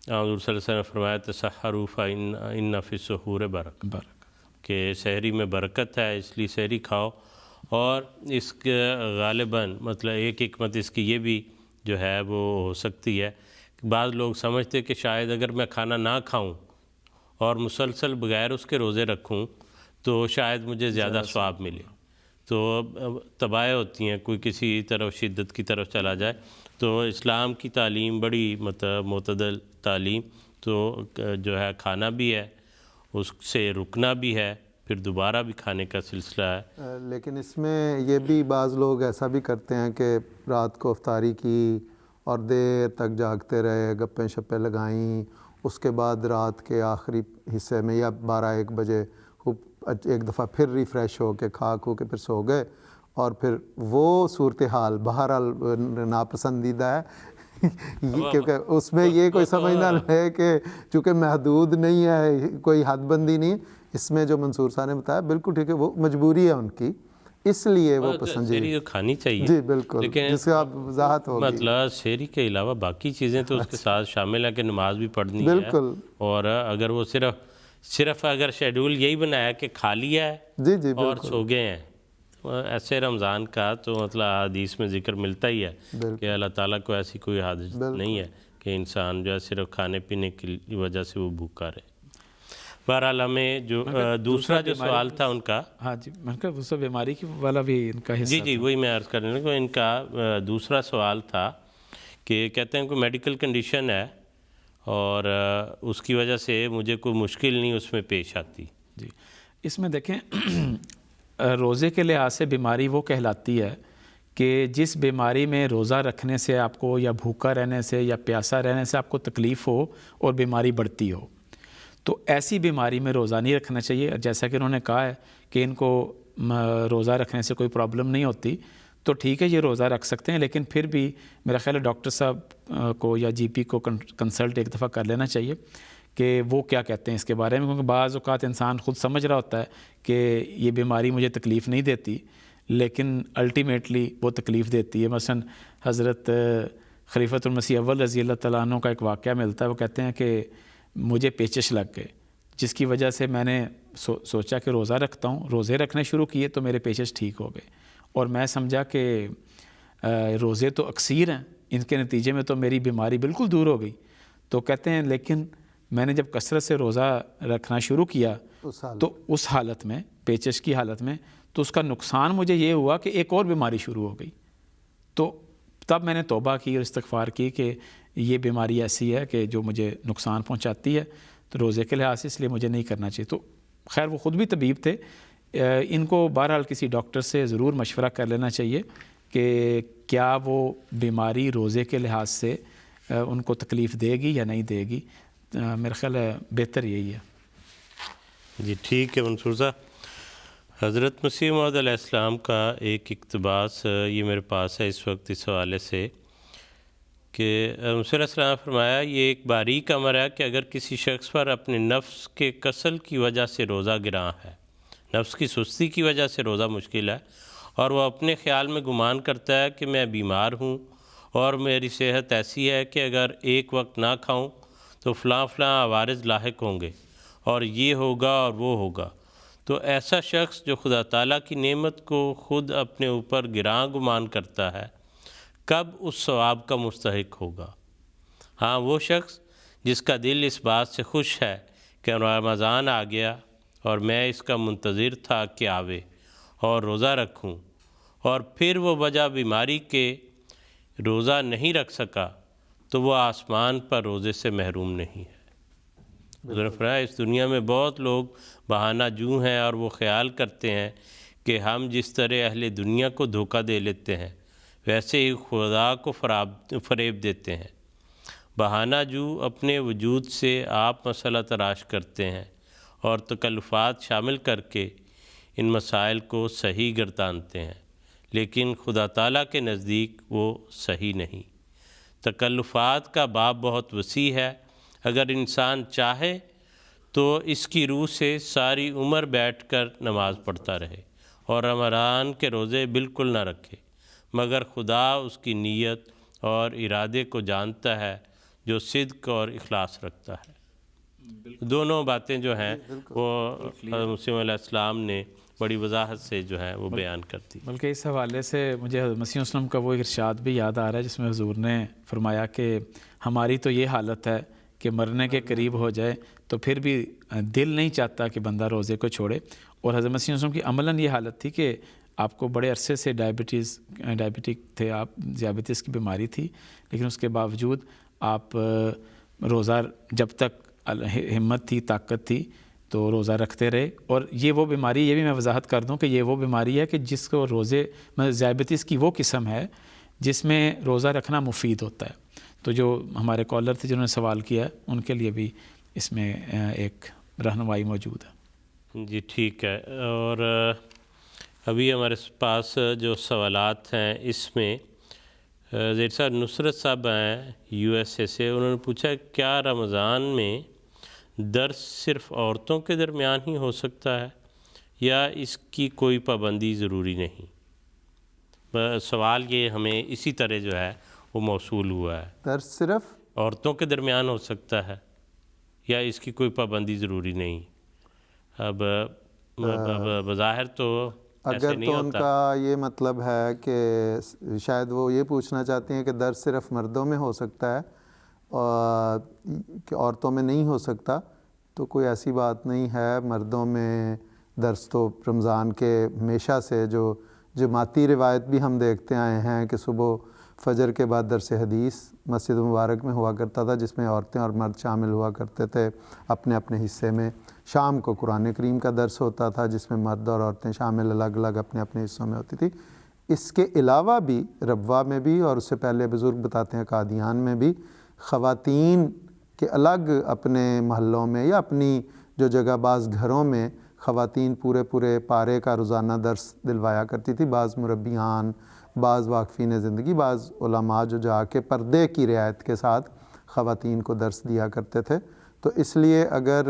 S2: حضور صلی اللہ علیہ وسلم نے فرمایا تسحروا فإن فی السحور برکۃ، کہ سحری میں برکت ہے اس لیے سحری کھاؤ. اور اس کے غالباً مطلب ایک حکمت اس کی یہ بھی جو ہے وہ ہو سکتی ہے کہ بعض لوگ سمجھتے کہ شاید اگر میں کھانا نہ کھاؤں اور مسلسل بغیر اس کے روزے رکھوں تو شاید مجھے زیادہ ثواب ملے، تو تباہیں ہوتی ہیں، کوئی کسی طرف شدت کی طرف چلا جائے. تو اسلام کی تعلیم بڑی معتدل تعلیم، تو جو ہے کھانا بھی ہے، اس سے رکنا بھی ہے، پھر دوبارہ بھی کھانے کا سلسلہ ہے.
S3: لیکن اس میں یہ بھی بعض لوگ ایسا بھی کرتے ہیں کہ رات کو افطاری کی اور دیر تک جاگتے رہے، گپیں شپیں لگائیں، اس کے بعد رات کے آخری حصے میں یا 12-1 بجے ایک دفعہ پھر ریفریش ہو کے کھا کھو کے پھر سو گئے، اور پھر وہ صورتحال بہرحال ناپسندیدہ ہے کیونکہ اس میں یہ کوئی سمجھنا ہے کہ چونکہ محدود نہیں ہے، کوئی حد بندی نہیں، اس میں جو منصور صاحب نے بتایا بالکل ٹھیک ہے، وہ مجبوری ہے ان کی، اس لیے وہ
S2: سحری کھانی چاہیے.
S3: جی بالکل، جس سے آپ وضاحت ہوگی.
S2: مطلب سحری کے علاوہ باقی چیزیں تو اس کے ساتھ شامل ہے کہ نماز بھی پڑھنی ہے.
S3: بالکل.
S2: اور اگر وہ صرف اگر شیڈول یہی بنایا کہ کھا لیا ہے
S3: جی
S2: اور سو گئے ہیں، ایسے رمضان کا تو مطلب حدیث میں ذکر ملتا ہی ہے کہ اللہ تعالیٰ کو ایسی کوئی حاجت نہیں ہے کہ انسان جو ہے صرف کھانے پینے کی وجہ سے وہ بھوکا رہے. بہرحال ہمیں جو دوسرا جو سوال تھا ان کا،
S4: ہاں جی میں نے کہا دوسرا بیماری کی والا بھی ان کا حصہ
S2: جی وہی میں عرض کرنے لگا. ان کا دوسرا سوال تھا کہ کہتے ہیں کوئی میڈیکل کنڈیشن ہے اور اس کی وجہ سے مجھے کوئی مشکل نہیں اس میں پیش آتی.
S4: جی اس میں دیکھیں روزے کے لحاظ سے بیماری وہ کہلاتی ہے کہ جس بیماری میں روزہ رکھنے سے آپ کو یا بھوکا رہنے سے یا پیاسا رہنے سے آپ کو تکلیف ہو اور بیماری بڑھتی ہو، تو ایسی بیماری میں روزہ نہیں رکھنا چاہیے. جیسا کہ انہوں نے کہا ہے کہ ان کو روزہ رکھنے سے کوئی پرابلم نہیں ہوتی، تو ٹھیک ہے یہ روزہ رکھ سکتے ہیں، لیکن پھر بھی میرا خیال ہے ڈاکٹر صاحب کو یا جی پی کو کنسلٹ ایک دفعہ کر لینا چاہیے کہ وہ کیا کہتے ہیں اس کے بارے میں، کیونکہ بعض اوقات انسان خود سمجھ رہا ہوتا ہے کہ یہ بیماری مجھے تکلیف نہیں دیتی، لیکن الٹیمیٹلی وہ تکلیف دیتی ہے. مثلا حضرت خلیفۃ المسیح اول رضی اللہ تعالیٰ عنہ کا ایک واقعہ ملتا ہے، وہ کہتے ہیں کہ مجھے پیچش لگ گئے، جس کی وجہ سے میں نے سوچا کہ روزہ رکھتا ہوں، روزے رکھنے شروع کیے تو میرے پیچش ٹھیک ہو گئے، اور میں سمجھا کہ روزے تو اکثیر ہیں، ان کے نتیجے میں تو میری بیماری بالکل دور ہو گئی. تو کہتے ہیں لیکن میں نے جب کثرت سے روزہ رکھنا شروع کیا تو اس حالت میں، پیچش کی حالت میں، تو اس کا نقصان مجھے یہ ہوا کہ ایک اور بیماری شروع ہو گئی. تو تب میں نے توبہ کی اور استغفار کی کہ یہ بیماری ایسی ہے کہ جو مجھے نقصان پہنچاتی ہے، تو روزے کے لحاظ سے اس لیے مجھے نہیں کرنا چاہیے۔ تو خیر وہ خود بھی طبیب تھے، ان کو بہرحال کسی ڈاکٹر سے ضرور مشورہ کر لینا چاہیے کہ کیا وہ بیماری روزے کے لحاظ سے ان کو تکلیف دے گی یا نہیں دے گی۔ میرا خیال ہے بہتر یہی ہے۔
S2: جی ٹھیک ہے منصور صاحب۔ حضرت مسیح موعود علیہ السلام کا ایک اقتباس یہ میرے پاس ہے اس وقت اس حوالے سے کہ مسیح علیہ السلام نے فرمایا یہ ایک باریک امر ہے کہ اگر کسی شخص پر اپنے نفس کے کسل کی وجہ سے روزہ گراں ہے، نفس کی سستی کی وجہ سے روزہ مشکل ہے، اور وہ اپنے خیال میں گمان کرتا ہے کہ میں بیمار ہوں اور میری صحت ایسی ہے کہ اگر ایک وقت نہ کھاؤں تو فلاں عوارض لاحق ہوں گے اور یہ ہوگا اور وہ ہوگا، تو ایسا شخص جو خدا تعالیٰ کی نعمت کو خود اپنے اوپر گراں گمان کرتا ہے کب اس ثواب کا مستحق ہوگا؟ ہاں وہ شخص جس کا دل اس بات سے خوش ہے کہ رمضان آ گیا اور میں اس کا منتظر تھا کہ آوے اور روزہ رکھوں، اور پھر وہ وجہ بیماری کے روزہ نہیں رکھ سکا، تو وہ آسمان پر روزے سے محروم نہیں ہے۔ حضور فرمایا اس دنیا میں بہت لوگ بہانہ جو ہیں اور وہ خیال کرتے ہیں کہ ہم جس طرح اہل دنیا کو دھوکہ دے لیتے ہیں ویسے ہی خدا کو فریب دیتے ہیں۔ بہانہ جو اپنے وجود سے آپ مسئلہ تراش کرتے ہیں اور تکلفات شامل کر کے ان مسائل کو صحیح گردانتے ہیں، لیکن خدا تعالیٰ کے نزدیک وہ صحیح نہیں۔ تکلفات کا باب بہت وسیع ہے، اگر انسان چاہے تو اس کی روح سے ساری عمر بیٹھ کر نماز پڑھتا رہے اور رمضان کے روزے بالکل نہ رکھے، مگر خدا اس کی نیت اور ارادے کو جانتا ہے جو صدق اور اخلاص رکھتا ہے۔ دونوں باتیں جو ہیں وہ مسیح علیہ السلام نے بڑی وضاحت سے جو ہے وہ بیان کرتی۔
S4: بلکہ اس حوالے سے مجھے مسیح وسلم کا وہ ارشاد بھی یاد آ رہا ہے جس میں حضور نے فرمایا کہ ہماری تو یہ حالت ہے کہ مرنے کے قریب ہو جائے تو پھر بھی دل نہیں چاہتا کہ بندہ روزے کو چھوڑے، اور حضرت مسیح وسلم کی عملاً یہ حالت تھی کہ آپ کو بڑے عرصے سے ڈائبٹک تھے آپ، ذیابیطس کی بیماری تھی، لیکن اس کے باوجود آپ روزہ جب تک ہمت تھی طاقت تھی تو روزہ رکھتے رہے۔ اور یہ وہ بیماری، یہ بھی میں وضاحت کر دوں کہ یہ وہ بیماری ہے کہ جس کو روزے ذیابیطس کی وہ قسم ہے جس میں روزہ رکھنا مفید ہوتا ہے۔ تو جو ہمارے کالر تھے جنہوں نے سوال کیا ہے ان کے لیے بھی اس میں ایک رہنمائی موجود ہے۔
S2: جی ٹھیک ہے، اور ابھی ہمارے پاس جو سوالات ہیں اس میں زیر صاحب نصرت صاحب ہیں یو ایس اے سے، انہوں نے پوچھا کیا رمضان میں درس صرف عورتوں کے درمیان ہی ہو سکتا ہے یا اس کی کوئی پابندی ضروری نہیں؟ سوال یہ ہمیں اسی طرح جو ہے وہ موصول ہوا ہے،
S3: درس صرف
S2: عورتوں کے درمیان ہو سکتا ہے یا اس کی کوئی پابندی ضروری نہیں؟ اب بظاہر تو
S3: اگر تو ان کا یہ مطلب ہے کہ شاید وہ یہ پوچھنا چاہتے ہیں کہ درس صرف مردوں میں ہو سکتا ہے کہ عورتوں میں نہیں ہو سکتا، تو کوئی ایسی بات نہیں ہے۔ مردوں میں درس تو رمضان کے ہمیشہ سے جو جماعتی روایت بھی ہم دیکھتے آئے ہیں کہ صبح فجر کے بعد درس حدیث مسجد مبارک میں ہوا کرتا تھا جس میں عورتیں اور مرد شامل ہوا کرتے تھے اپنے اپنے حصے میں۔ شام کو قرآن کریم کا درس ہوتا تھا جس میں مرد اور عورتیں شامل الگ الگ اپنے اپنے حصوں میں ہوتی تھی۔ اس کے علاوہ بھی ربوہ میں بھی اور اس سے پہلے بزرگ بتاتے ہیں قادیان میں بھی خواتین کے الگ اپنے محلوں میں یا اپنی جو جگہ بعض گھروں میں خواتین پورے پارے کا روزانہ درس دلوایا کرتی تھی۔ بعض مربیان، بعض واقفین زندگی، بعض علماء جو جا کے پردے کی رعایت کے ساتھ خواتین کو درس دیا کرتے تھے۔ تو اس لیے اگر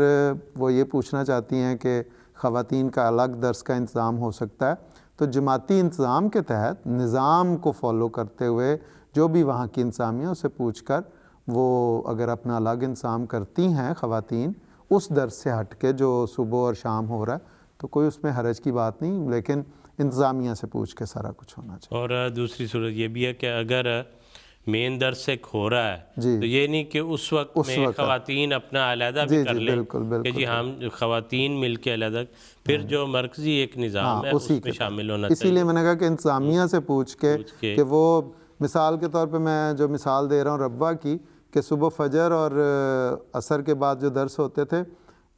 S3: وہ یہ پوچھنا چاہتی ہیں کہ خواتین کا الگ درس کا انتظام ہو سکتا ہے تو جماعتی انتظام کے تحت نظام کو فالو کرتے ہوئے جو بھی وہاں کی انتظامیہ اسے پوچھ کر وہ اگر اپنا الگ انتظام کرتی ہیں خواتین اس درس سے ہٹ کے جو صبح اور شام ہو رہا ہے تو کوئی اس میں حرج کی بات نہیں، لیکن انتظامیہ سے پوچھ کے سارا کچھ ہونا چاہیے۔
S2: اور دوسری صورت یہ بھی ہے کہ اگر مین درس ایک ہو رہا ہے تو یہ نہیں کہ اس وقت میں خواتین اپنا علیحدہ بھی کر لیں کہ جی ہم خواتین مل کے علیحدہ، پھر جو مرکزی ایک نظام ہے اس میں شامل ہونا چاہیے۔
S3: اسی لیے میں نے کہا کہ انتظامیہ سے پوچھ کے کہ وہ مثال کے طور پہ میں جو مثال دے رہا ہوں ربوہ کی، کہ صبح فجر اور عصر کے بعد جو درس ہوتے تھے،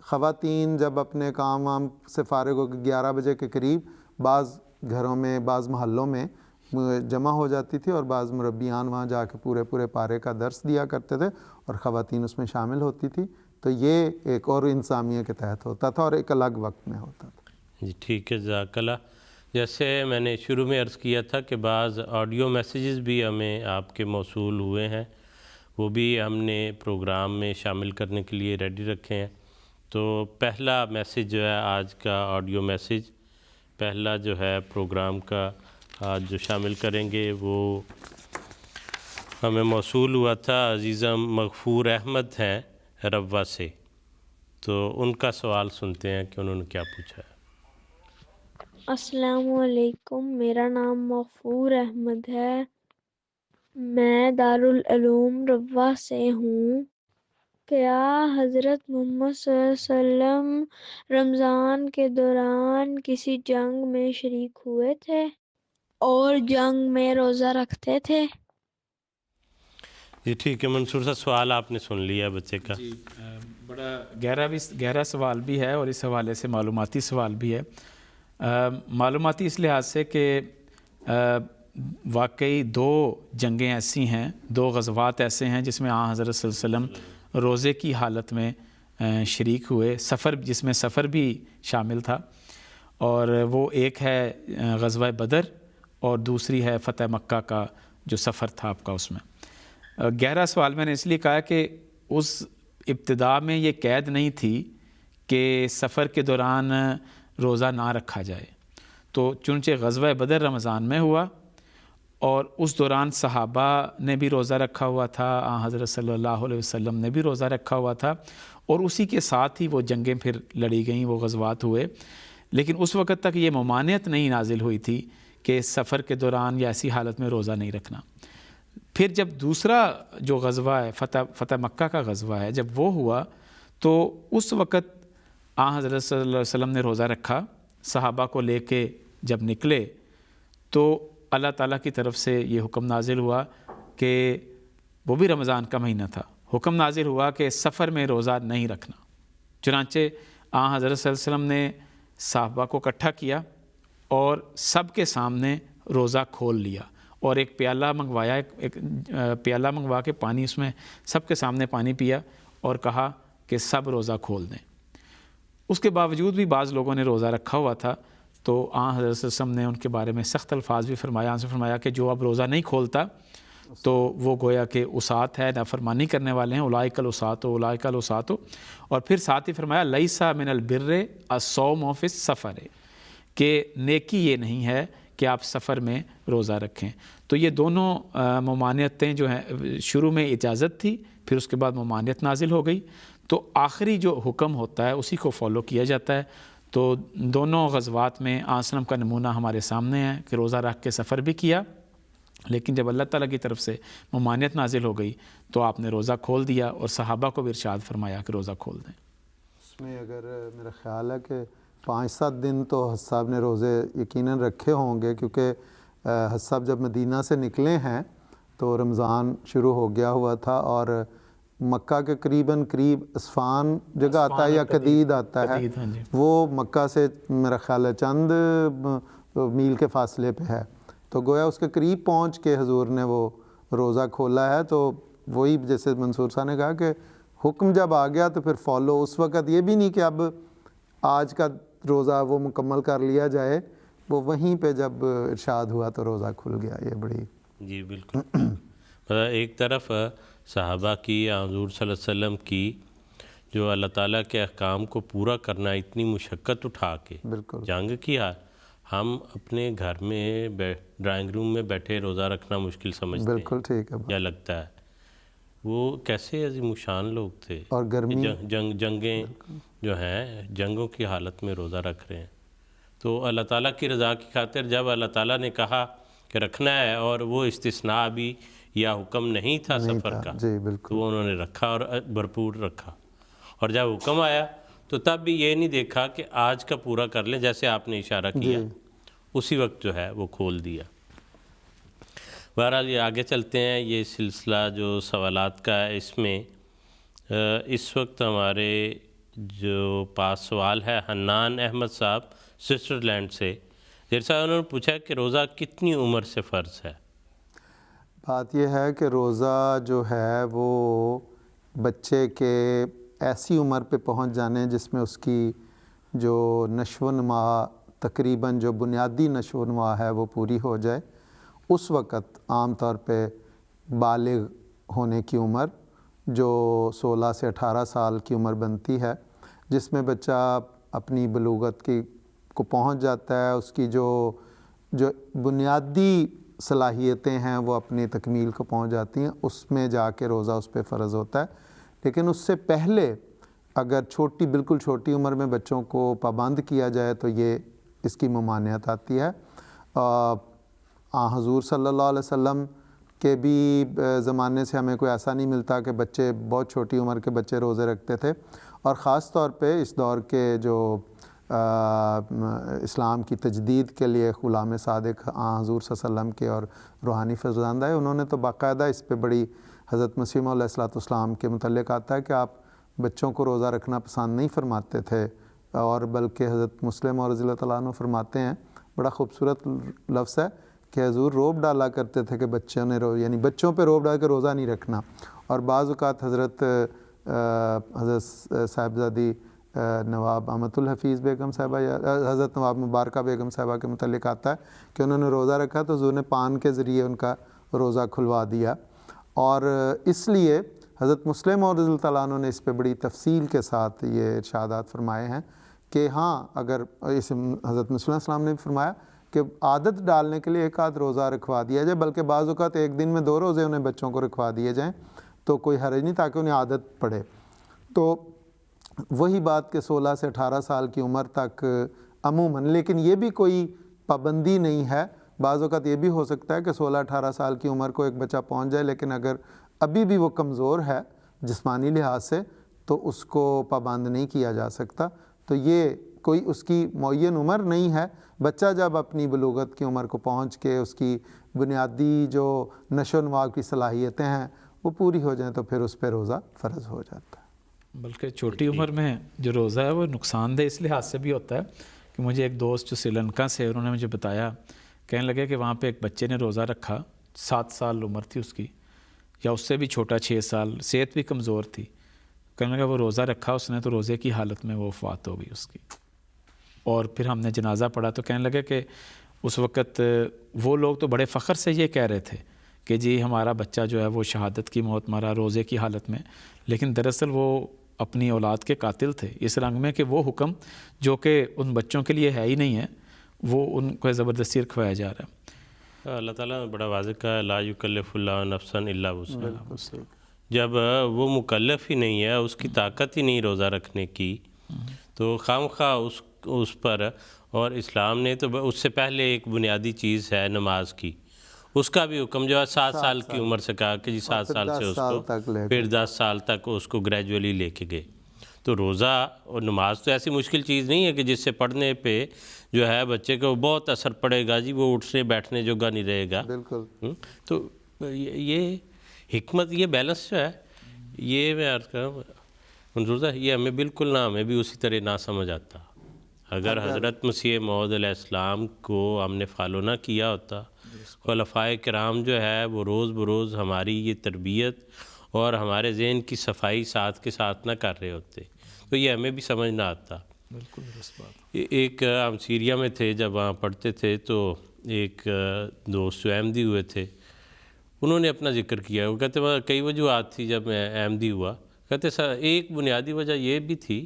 S3: خواتین جب اپنے کام وام سے فارغ ہو کے 11 بجے کے قریب بعض گھروں میں بعض محلوں میں جمع ہو جاتی تھی، اور بعض مربیان وہاں جا کے پورے پارے کا درس دیا کرتے تھے اور خواتین اس میں شامل ہوتی تھی. تو یہ ایک اور انسامیہ کے تحت ہوتا تھا اور ایک الگ وقت میں ہوتا تھا.
S2: جی ٹھیک ہے، جزاک اللہ. جیسے میں نے شروع میں عرض کیا تھا کہ بعض آڈیو میسیجز بھی ہمیں آپ کے موصول ہوئے ہیں، وہ بھی ہم نے پروگرام میں شامل کرنے کے لیے ریڈی رکھے ہیں. تو پہلا میسیج جو ہے آج کا آڈیو میسیج، پہلا جو ہے پروگرام کا آج جو شامل کریں گے وہ ہمیں موصول ہوا تھا عزیزہ مغفور احمد ہیں ربوہ سے. تو ان کا سوال سنتے ہیں کہ انہوں نے کیا پوچھا ہے.
S7: السلام علیکم، میرا نام مغفور احمد ہے، میں دارالعلوم ربوہ سے ہوں. کیا حضرت محمد صلی اللہ علیہ وسلم رمضان کے دوران کسی جنگ میں شریک ہوئے تھے اور جنگ میں روزہ رکھتے تھے؟
S2: جی ٹھیک ہے منصور صاحب، سوال آپ نے سن لیا بچے کا.
S4: جی بڑا گہرا سوال بھی ہے اور اس حوالے سے معلوماتی سوال بھی ہے. معلوماتی اس لحاظ سے کہ واقعی 2 جنگیں ایسی ہیں، 2 غزوات ایسے ہیں جس میں حضرت صلی اللہ علیہ وسلم روزے کی حالت میں شریک ہوئے، جس میں سفر بھی شامل تھا. اور وہ ایک ہے غزوہ بدر اور دوسری ہے فتح مکہ کا جو سفر تھا آپ کا. اس میں گہرا سوال میں نے اس لیے کہا کہ اس ابتدا میں یہ قید نہیں تھی کہ سفر کے دوران روزہ نہ رکھا جائے. تو چنانچہ غزوہ بدر رمضان میں ہوا اور اس دوران صحابہ نے بھی روزہ رکھا ہوا تھا، حضرت صلی اللہ علیہ وسلم نے بھی روزہ رکھا ہوا تھا، اور اسی کے ساتھ ہی وہ جنگیں پھر لڑی گئیں، وہ غزوات ہوئے. لیکن اس وقت تک یہ ممانعت نہیں نازل ہوئی تھی کہ سفر کے دوران یا ایسی حالت میں روزہ نہیں رکھنا. پھر جب دوسرا جو غزوہ ہے فتح مکہ کا غزوہ ہے، جب وہ ہوا تو اس وقت حضرت صلی اللہ علیہ وسلم نے روزہ رکھا. صحابہ کو لے کے جب نکلے تو اللہ تعالیٰ کی طرف سے یہ حکم نازل ہوا کہ وہ بھی رمضان کا مہینہ تھا، حکم نازل ہوا کہ سفر میں روزہ نہیں رکھنا. چنانچہ حضرت صلی اللہ علیہ وسلم نے صحابہ کو اکٹھا کیا اور سب کے سامنے روزہ کھول لیا اور ایک پیالہ منگوایا، ایک پیالہ منگوا کے پانی اس میں سب کے سامنے پانی پیا اور کہا کہ سب روزہ کھول دیں. اس کے باوجود بھی بعض لوگوں نے روزہ رکھا ہوا تھا تو حضرت صلی اللہ علیہ وسلم نے ان کے بارے میں سخت الفاظ بھی فرمایا کہ جو اب روزہ نہیں کھولتا تو وہ گویا کہ اسات ہے، نافرمانی کرنے والے ہیں، اولئک الاسات. اور پھر ساتھ ہی فرمایا لیس من البر الصوم فی السفر، کہ نیکی یہ نہیں ہے کہ آپ سفر میں روزہ رکھیں. تو یہ دونوں ممانعتیں جو ہیں، شروع میں اجازت تھی، پھر اس کے بعد ممانعت نازل ہو گئی، تو آخری جو حکم ہوتا ہے اسی کو فالو کیا جاتا ہے. تو دونوں غزوات میں آسلم کا نمونہ ہمارے سامنے ہے کہ روزہ رکھ کے سفر بھی کیا، لیکن جب اللہ تعالیٰ کی طرف سے ممانعت نازل ہو گئی تو آپ نے روزہ کھول دیا اور صحابہ کو بھی ارشاد فرمایا کہ روزہ کھول دیں.
S3: اس میں اگر میرا خیال ہے کہ 5-7 دن تو حضرت صاحب نے روزے یقیناً رکھے ہوں گے، کیونکہ حضرت صاحب جب مدینہ سے نکلے ہیں تو رمضان شروع ہو گیا ہوا تھا، اور مکہ کے قریب اسفان جگہ آتا ہے یا قدید آتا ہے، وہ مکہ سے میرا خیال ہے چند میل کے فاصلے پہ ہے. تو گویا اس کے قریب پہنچ کے حضور نے وہ روزہ کھولا ہے. تو وہی جیسے منصور صاحب نے کہا کہ حکم جب آ گیا تو پھر فالو. اس وقت یہ بھی نہیں کہ اب آج کا روزہ وہ مکمل کر لیا جائے، وہ وہیں پہ جب ارشاد ہوا تو روزہ کھل گیا. یہ بڑی
S2: جی بالکل. ایک طرف صحابہ کی، حضور صلی اللہ علیہ وسلم کی جو اللہ تعالیٰ کے احکام کو پورا کرنا، اتنی مشقت اٹھا کے
S3: بالکل
S2: جنگ کیا، ہم اپنے گھر میں ڈرائنگ روم میں بیٹھے روزہ رکھنا مشکل سمجھتے ہیں.
S3: بالکل ٹھیک ہے.
S2: کیا لگتا ہے وہ کیسے عظیم الشان لوگ تھے،
S3: اور گرمی
S2: جنگیں جو ہیں، جنگوں کی حالت میں روزہ رکھ رہے ہیں. تو اللہ تعالیٰ کی رضا کی خاطر جب اللہ تعالیٰ نے کہا کہ رکھنا ہے، اور وہ استثناء بھی یا حکم نہیں تھا سفر کا، تو وہ انہوں نے رکھا اور بھرپور رکھا. اور جب حکم آیا تو تب بھی یہ نہیں دیکھا کہ آج کا پورا کر لیں، جیسے آپ نے اشارہ کیا، اسی وقت جو ہے وہ کھول دیا. بہرحال یہ آگے چلتے ہیں. یہ سلسلہ جو سوالات کا ہے اس میں اس وقت ہمارے جو پاس سوال ہے حنان احمد صاحب سوئٹزرلینڈ سے. دیر صاحب انہوں نے پوچھا کہ روزہ کتنی عمر سے فرض ہے؟
S3: بات یہ ہے کہ روزہ جو ہے وہ بچے کے ایسی عمر پہ پہنچ جانے جس میں اس کی جو نشو و نما تقریباً جو بنیادی نشو و نما ہے وہ پوری ہو جائے، اس وقت عام طور پہ بالغ ہونے کی عمر جو 16 سے 18 سال کی عمر بنتی ہے، جس میں بچہ اپنی بلوغت کو پہنچ جاتا ہے، اس کی جو بنیادی صلاحیتیں ہیں وہ اپنی تکمیل کو پہنچ جاتی ہیں، اس میں جا کے روزہ اس پہ فرض ہوتا ہے. لیکن اس سے پہلے اگر بالکل چھوٹی عمر میں بچوں کو پابند کیا جائے تو یہ اس کی ممانعت آتی ہے. حضور صلی اللہ علیہ وسلم کے بھی زمانے سے ہمیں کوئی ایسا نہیں ملتا کہ بچے بہت چھوٹی عمر کے بچے روزے رکھتے تھے، اور خاص طور پہ اس دور کے جو اسلام کی تجدید کے لیے غلام صادق حضور صلی اللہ علیہ وسلم کے اور روحانی فرزندہ ہے، انہوں نے تو باقاعدہ اس پہ بڑی حضرت مسیح علیہ السلام کے متعلق آتا ہے کہ آپ بچوں کو روزہ رکھنا پسند نہیں فرماتے تھے، اور بلکہ حضرت مسلم اور رضی اللہ تعالیٰ عنہ فرماتے ہیں، بڑا خوبصورت لفظ ہے کہ حضور روب ڈالا کرتے تھے کہ یعنی بچوں پہ روب ڈال کے روزہ نہیں رکھنا. اور بعض اوقات حضرت صاحبزادی نواب احمد الحفیظ بیگم صاحبہ یا حضرت نواب مبارکہ بیگم صاحبہ کے متعلق آتا ہے کہ انہوں نے روزہ رکھا تو حضور نے پان کے ذریعے ان کا روزہ کھلوا دیا. اور اس لیے حضرت مسلم اور رضی اللہ تعالیٰ عنہ نے اس پہ بڑی تفصیل کے ساتھ یہ ارشادات فرمائے ہیں کہ ہاں اگر حضرت مسلم علیہ السلام نے بھی فرمایا کہ عادت ڈالنے کے لیے ایک آدھ روزہ رکھوا دیا جائے، بلکہ بعض اوقات ایک دن میں 2 روزے انہیں بچوں کو رکھوا دیے جائیں تو کوئی حرج نہیں، تاکہ انہیں عادت پڑے. تو وہی بات کہ 16 سے 18 سال کی عمر تک عموماً، لیکن یہ بھی کوئی پابندی نہیں ہے. بعض اوقات یہ بھی ہو سکتا ہے کہ 16-18 سال کی عمر کو ایک بچہ پہنچ جائے، لیکن اگر ابھی بھی وہ کمزور ہے جسمانی لحاظ سے تو اس کو پابند نہیں کیا جا سکتا. تو یہ کوئی اس کی معین عمر نہیں ہے. بچہ جب اپنی بلوغت کی عمر کو پہنچ کے اس کی بنیادی جو نشو و نما کی صلاحیتیں ہیں وہ پوری ہو جائیں تو پھر اس پہ روزہ فرض ہو جاتا ہے.
S4: بلکہ چھوٹی عمر میں جو روزہ ہے وہ نقصان دہ اس لحاظ سے بھی ہوتا ہے کہ مجھے ایک دوست جو سری لنکا سے، انہوں نے مجھے بتایا، کہنے لگے کہ وہاں پہ ایک بچے نے روزہ رکھا، 7 سال عمر تھی اس کی یا اس سے بھی چھوٹا 6 سال، صحت بھی کمزور تھی. کہنے لگا وہ روزہ رکھا اس نے تو روزے کی حالت میں وہ وفات ہو گئی اس کی. اور پھر ہم نے جنازہ پڑھا تو کہنے لگے کہ اس وقت وہ لوگ تو بڑے فخر سے یہ کہہ رہے تھے کہ جی ہمارا بچہ جو ہے وہ شہادت کی موت مرا روزے کی حالت میں، لیکن دراصل وہ اپنی اولاد کے قاتل تھے، اس رنگ میں کہ وہ حکم جو کہ ان بچوں کے لیے ہے ہی نہیں ہے وہ ان کو زبردستی رکھوایا جا رہا ہے.
S2: اللہ تعالیٰ نے بڑا واضح کہا لا یکلف اللہ نفسا الا وسعہا. جب وہ مکلف ہی نہیں ہے، اس کی طاقت ہی نہیں روزہ رکھنے کی، تو خواہ اس پر، اور اسلام نے تو اس سے پہلے ایک بنیادی چیز ہے نماز کی، اس کا بھی حکم جو ہے 7 سال کی عمر سے کہا کہ جی 7 سال سے اس کو، پھر 10 سال تک اس کو گریجولی لے کے گئے. تو روزہ اور نماز تو ایسی مشکل چیز نہیں ہے کہ جس سے پڑھنے پہ جو ہے بچے کو بہت اثر پڑے گا، جی وہ اٹھنے بیٹھنے جوگا نہیں رہے گا.
S3: بالکل.
S2: تو یہ حکمت، یہ بیلنس جو ہے، یہ میں عرض کروں منظور صاحب، یہ ہمیں بالکل نہ، ہمیں بھی اسی طرح نہ سمجھ آتا. اگر حضرت مسیح موعود علیہ السلام کو ہم نے فالو نہ کیا ہوتا، خلفائے کرام جو ہے وہ روز بروز ہماری یہ تربیت اور ہمارے ذہن کی صفائی ساتھ کے ساتھ نہ کر رہے ہوتے، تو یہ ہمیں بھی سمجھ نہ آتا.
S4: بالکل درست بات.
S2: ایک ہم سیریا میں تھے، جب وہاں پڑھتے تھے تو ایک دوست جو احمدی ہوئے تھے، انہوں نے اپنا ذکر کیا. وہ کہتے ہیں کئی وجوہات تھی جب میں احمدی ہوا. کہتے سر ایک بنیادی وجہ یہ بھی تھی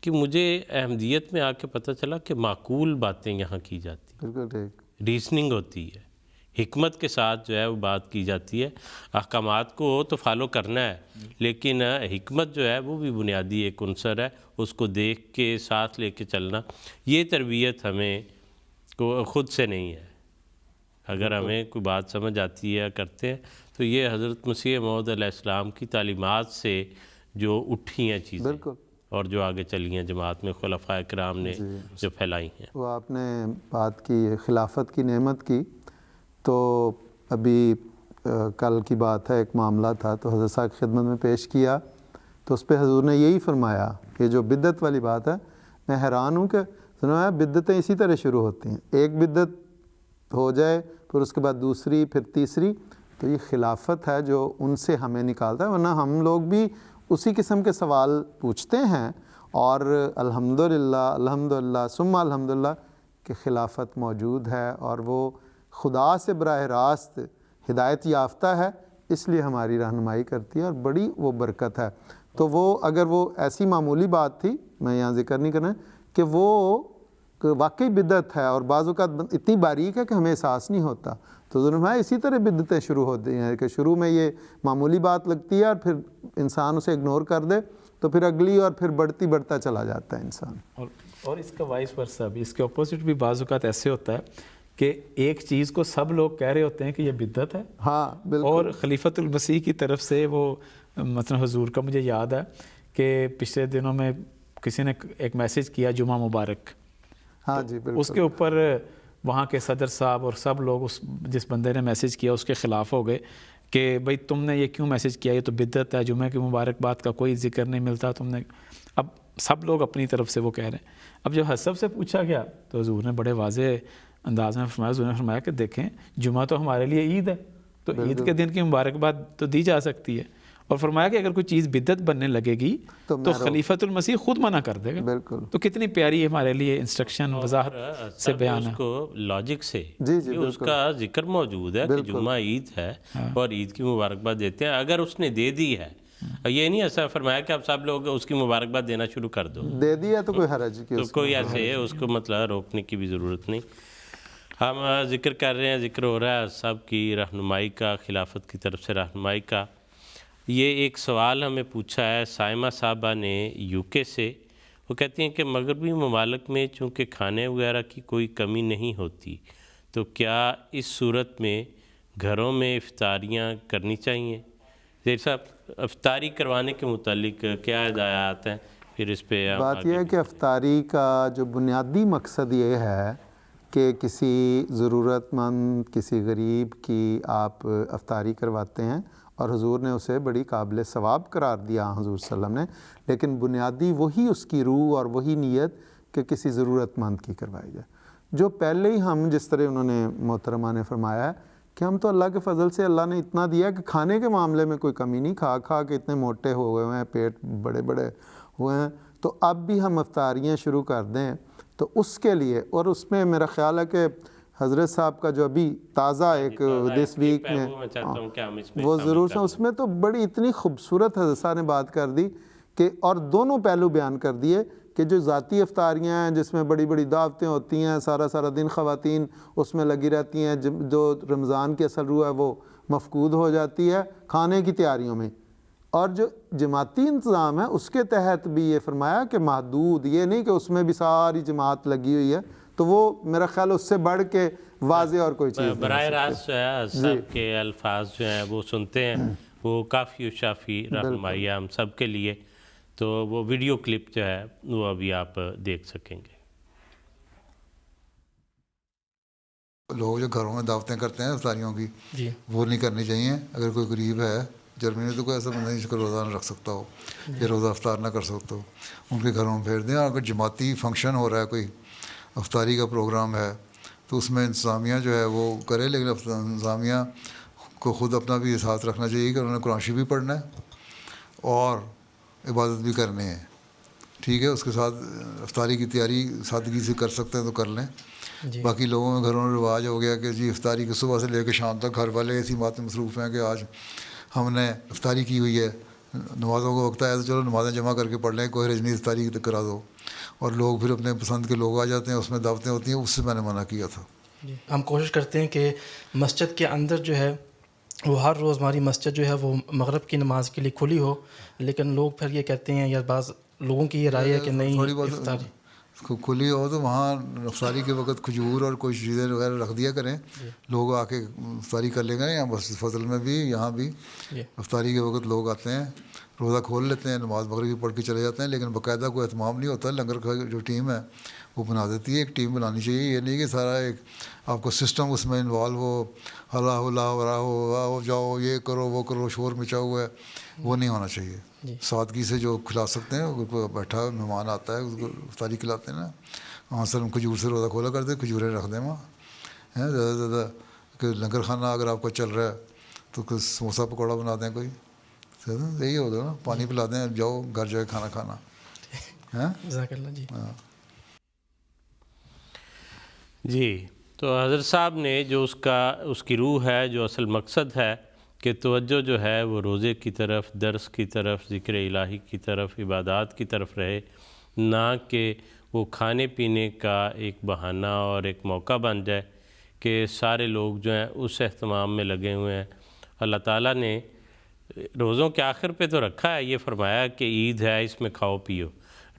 S2: کہ مجھے احمدیت میں آ کے پتہ چلا کہ معقول باتیں یہاں کی جاتی،
S3: بالکل ٹھیک،
S2: ریزننگ ہوتی ہے، حکمت کے ساتھ جو ہے وہ بات کی جاتی ہے. احکامات کو تو فالو کرنا ہے، لیکن حکمت جو ہے وہ بھی بنیادی ایک عنصر ہے، اس کو دیکھ کے ساتھ لے کے چلنا. یہ تربیت ہمیں کو خود سے نہیں ہے. اگر ہمیں کوئی بات سمجھ آتی ہے کرتے ہیں تو یہ حضرت مسیح موعود علیہ السلام کی تعلیمات سے جو اٹھی ہیں چیزیں اور جو آگے چلی ہیں جماعت میں خلفائے کرام نے جو پھیلائی ہیں.
S3: وہ آپ نے بات کی خلافت کی نعمت کی، تو ابھی کل کی بات ہے، ایک معاملہ تھا تو حضرت صاحب کی خدمت میں پیش کیا، تو اس پہ حضور نے یہی فرمایا کہ جو بدعت والی بات ہے، میں حیران ہوں کہ سنا بدعتیں اسی طرح شروع ہوتی ہیں، ایک بدعت ہو جائے پھر اس کے بعد دوسری پھر تیسری، تو یہ خلافت ہے جو ان سے ہمیں نکالتا ہے، ورنہ ہم لوگ بھی اسی قسم کے سوال پوچھتے ہیں، اور الحمدللہ ثم الحمدللہ کہ خلافت موجود ہے اور وہ خدا سے براہ راست ہدایت یافتہ ہے، اس لیے ہماری رہنمائی کرتی ہے اور بڑی وہ برکت ہے۔ تو وہ اگر وہ ایسی معمولی بات تھی، میں یہاں ذکر نہیں کرنا کہ وہ واقعی بدعت ہے اور بعض اوقات اتنی باریک ہے کہ ہمیں احساس نہیں ہوتا، تو ظلم ہے اسی طرح بدعتیں شروع ہوتی ہیں کہ شروع میں یہ معمولی بات لگتی ہے اور پھر انسان اسے اگنور کر دے تو پھر اگلی اور پھر بڑھتا چلا جاتا ہے انسان۔
S4: اور اس کا وائس ورثہ بھی، اس کے اپوزٹ بھی بعض اوقات ایسے ہوتا ہے کہ ایک چیز کو سب لوگ کہہ رہے ہوتے ہیں کہ یہ بدعت ہے،
S3: ہاں بالکل،
S4: اور خلیفۃ المسیح کی طرف سے وہ مثلا حضور کا مجھے یاد ہے کہ پچھلے دنوں میں کسی نے ایک میسیج کیا جمعہ مبارک،
S3: ہاں جی بالکل،
S4: اس کے اوپر وہاں کے صدر صاحب اور سب لوگ اس جس بندے نے میسیج کیا اس کے خلاف ہو گئے کہ بھئی تم نے یہ کیوں میسیج کیا، یہ تو بدعت ہے، جمعہ کی مبارکباد کا کوئی ذکر نہیں ملتا تم نے۔ اب سب لوگ اپنی طرف سے وہ کہہ رہے ہیں۔ اب جب حسب سے پوچھا گیا تو حضور نے بڑے واضح انداز میں فرمایا، حضور نے فرمایا کہ دیکھیں جمعہ تو ہمارے لیے عید ہے، تو عید کے دن کی مبارکباد تو دی جا سکتی ہے، اور فرمایا کہ اگر کوئی چیز بدعت بننے لگے گی تو خلیفۃ المسیح خود منع کر دے گا۔
S3: بالکل،
S4: تو کتنی پیاری ہمارے لیے انسٹرکشن وضاحت سے بیان ہے،
S2: اس کو لاجک سے
S3: جی
S2: اس کا ذکر موجود ہے کہ جمعہ عید ہے اور عید کی مبارکباد دیتے ہیں، اگر اس نے دے دی ہے، یہ نہیں ایسا فرمایا کہ اب سب لوگ اس کی مبارکباد دینا شروع کر دو،
S3: دے دیا تو کوئی حرج کی،
S2: تو کوئی ایسے اس کو مطلب روکنے کی بھی ضرورت نہیں۔ ہم ذکر کر رہے ہیں، ذکر ہو رہا ہے سب کی رہنمائی کا، خلافت کی طرف سے رہنمائی کا۔ یہ ایک سوال ہمیں پوچھا ہے سائمہ صاحبہ نے یو کے سے، وہ کہتی ہیں کہ مغربی ممالک میں چونکہ کھانے وغیرہ کی کوئی کمی نہیں ہوتی، تو کیا اس صورت میں گھروں میں افطاریاں کرنی چاہیے؟ زیر صاحب افطاری کروانے کے متعلق کیا ہدایات ہیں؟ پھر اس پہ
S3: بات یہ ہے کہ افطاری کا جو بنیادی مقصد یہ ہے کہ کسی ضرورت مند، کسی غریب کی آپ افطاری کرواتے ہیں، اور حضور نے اسے بڑی قابل ثواب قرار دیا حضور صلی اللہ علیہ وسلم نے، لیکن بنیادی وہی اس کی روح اور وہی نیت کہ کسی ضرورت مند کی کروائی جائے۔ جو پہلے ہی ہم جس طرح انہوں نے محترمہ نے فرمایا ہے کہ ہم تو اللہ کے فضل سے اللہ نے اتنا دیا کہ کھانے کے معاملے میں کوئی کمی نہیں، کھا کھا کے اتنے موٹے ہو گئے ہیں، پیٹ بڑے بڑے ہوئے ہیں، تو اب بھی ہم افطاریاں شروع کر دیں تو اس کے لیے، اور اس میں میرا خیال ہے کہ حضرت صاحب کا جو ابھی تازہ ایک دس ویک میں وہ ضرور سے، اس میں تو بڑی اتنی خوبصورت حضرت صاحب نے بات کر دی کہ، اور دونوں پہلو بیان کر دیے کہ جو ذاتی افطاریاں ہیں جس میں بڑی بڑی دعوتیں ہوتی ہیں، سارا دن خواتین اس میں لگی رہتی ہیں، جو رمضان کی اصل روح ہے وہ مفقود ہو جاتی ہے کھانے کی تیاریوں میں، اور جو جماعتی انتظام ہے اس کے تحت بھی یہ فرمایا کہ محدود، یہ نہیں کہ اس میں بھی ساری جماعت لگی ہوئی ہے، تو وہ میرا خیال اس سے بڑھ کے واضح اور کوئی چیز
S2: براہ راست جو ہے سب کے الفاظ جو ہیں وہ سنتے ہیں، وہ کافی و شافی رہنمائی ہے ہم سب کے لیے، تو وہ ویڈیو کلپ جو ہے وہ ابھی آپ دیکھ سکیں گے۔
S8: لوگ جو گھروں میں دعوتیں کرتے ہیں افطاریوں کی، وہ نہیں کرنی چاہیے۔ اگر کوئی غریب ہے، جرمنی میں تو کوئی ایسا بندہ نہیں جس کو روزہ نہ رکھ سکتا ہو یا روزہ افطار نہ کر سکتا ہو، ان کے گھروں میں بھیج دیں۔ اگر جماعتی فنکشن ہو رہا ہے، کوئی افطاری کا پروگرام ہے، تو اس میں انتظامیہ جو ہے وہ کرے، لیکن انتظامیہ کو خود اپنا بھی ساتھ رکھنا چاہیے کہ انہوں نے قرآن شریف بھی پڑھنا ہے اور عبادت بھی کرنی ہے، ٹھیک ہے۔ اس کے ساتھ افطاری کی تیاری سادگی سے کر سکتے ہیں تو کر لیں۔ باقی لوگوں میں گھروں میں رواج ہو گیا کہ جی افطاری کی صبح سے لے کے شام تک گھر والے ایسی باتیں مصروف ہیں کہ آج ہم نے افطاری کی ہوئی ہے، نمازوں کو وقت آیا تو چلو نمازیں جمع کر کے پڑھ لیں، کوئی حرج نہیں، افطاری کرا دو، اور لوگ پھر اپنے پسند کے لوگ آ جاتے ہیں، اس میں دعوتیں ہوتی ہیں، اس سے میں نے منع کیا تھا۔
S9: ہم کوشش کرتے ہیں کہ مسجد کے اندر جو ہے وہ ہر روز ہماری مسجد جو ہے وہ مغرب کی نماز کے لیے کھلی ہو، لیکن لوگ پھر یہ کہتے ہیں، یا بعض لوگوں کی یہ رائے ہے کہ نہیں افطاری
S8: کھلی ہو تو وہاں افطاری کے وقت کھجور اور کوئی چیزیں وغیرہ رکھ دیا کریں، لوگ آ کے افطاری کر لیں گے۔ یہاں مسجد فضل میں بھی، یہاں بھی افطاری کے وقت لوگ آتے ہیں، روزہ کھول لیتے ہیں، نماز مغرب بھی پڑھ کے چلے جاتے ہیں، لیکن باقاعدہ کوئی اہتمام نہیں ہوتا۔ لنگر کا جو ٹیم ہے وہ بنا دیتی ہے. ایک ٹیم بنانی چاہیے, یہ نہیں کہ سارا ایک آپ کو سسٹم اس میں انوالو ہو, اللہ اللہ ہو جاؤ یہ کرو وہ کرو, شور مچا ہوا ہے, وہ نہیں ہونا چاہیے. سادگی سے جو کھلا سکتے ہیں, بیٹھا مہمان آتا ہے اس کو افطاری کھلاتے ہیں نا, وہاں سر ہم کھجور سے روزہ کھولا کرتے, کھجوریں رکھ دیں وہاں ہیں زیادہ سے زیادہ. کہ لنگر کھانا اگر آپ کو چل رہا ہے تو کچھ سموسا پکوڑا بنا دیں, کوئی یہی ہوگا نا, پانی پلا دیں, جاؤ گھر جائے کھانا کھانا ہے.
S9: جزاک اللہ جی.
S2: جی, تو حضرت صاحب نے جو اس کی روح ہے, جو اصل مقصد ہے کہ توجہ جو ہے وہ روزے کی طرف, درس کی طرف, ذکر الہی کی طرف, عبادات کی طرف رہے, نہ کہ وہ کھانے پینے کا ایک بہانہ اور ایک موقع بن جائے کہ سارے لوگ جو ہیں اس اہتمام میں لگے ہوئے ہیں. اللہ تعالیٰ نے روزوں کے آخر پہ تو رکھا ہے, یہ فرمایا کہ عید ہے اس میں کھاؤ پیو.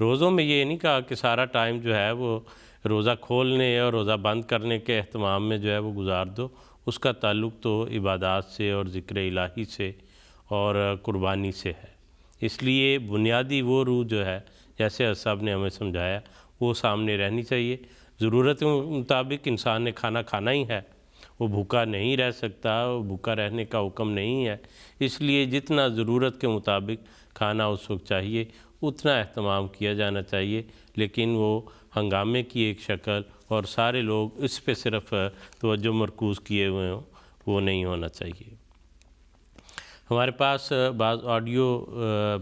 S2: روزوں میں یہ نہیں کہا کہ سارا ٹائم جو ہے وہ روزہ کھولنے اور روزہ بند کرنے کے اہتمام میں جو ہے وہ گزار دو. اس کا تعلق تو عبادات سے اور ذکر الہی سے اور قربانی سے ہے. اس لیے بنیادی وہ روح جو ہے, جیسے صاحب نے ہمیں سمجھایا, وہ سامنے رہنی چاہیے. ضرورت کے مطابق انسان نے کھانا کھانا ہی ہے, وہ بھوکا نہیں رہ سکتا, وہ بھوکا رہنے کا حکم نہیں ہے. اس لیے جتنا ضرورت کے مطابق کھانا اس وقت چاہیے اتنا اہتمام کیا جانا چاہیے, لیکن وہ ہنگامے کی ایک شکل اور سارے لوگ اس پہ صرف توجہ مرکوز کیے ہوئے ہوں, وہ نہیں ہونا چاہیے. ہمارے پاس بعض آڈیو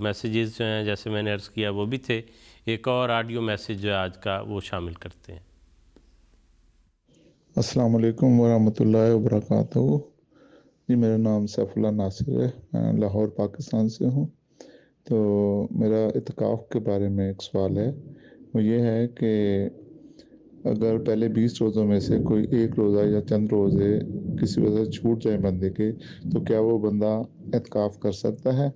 S2: میسیجز جو ہیں, جیسے میں نے عرض کیا, وہ بھی تھے. ایک اور آڈیو میسیج جو ہے آج کا, وہ شامل کرتے ہیں.
S10: السلام علیکم ورحمۃ اللہ وبرکاتہ. جی, میرا نام سیف اللہ ناصر ہے, میں لاہور پاکستان سے ہوں. تو میرا اعتکاف کے بارے میں ایک سوال ہے. وہ یہ ہے کہ اگر پہلے 20 روزوں میں سے کوئی ایک روزہ یا چند روزے کسی وجہ سے چھوٹ جائے بندے کے, تو کیا وہ بندہ اعتکاف کر سکتا ہے؟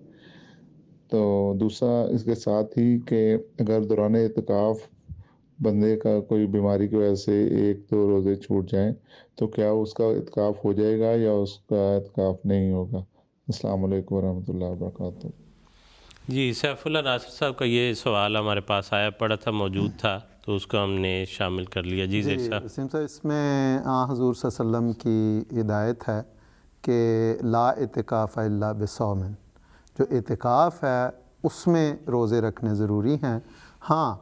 S10: تو دوسرا اس کے ساتھ ہی کہ اگر دوران اعتکاف بندے کا کوئی بیماری کی وجہ سے 1-2 روزے چھوٹ جائیں تو کیا اس کا اعتکاف ہو جائے گا یا اس کا اعتکاف نہیں ہوگا؟ السلام علیکم ورحمۃ اللہ وبرکاتہ.
S2: جی, سیف اللہ ناصر صاحب کا یہ سوال ہمارے پاس آیا پڑا تھا, موجود تھا, تو اس کو ہم نے شامل کر لیا. جی زید صاحب.
S3: وسیم صاحب, اس میں حضور صلی اللہ علیہ وسلم کی ہدایت ہے کہ لا اعتکاف الا بصوم. جو اعتکاف ہے اس میں روزے رکھنے ضروری ہیں. ہاں,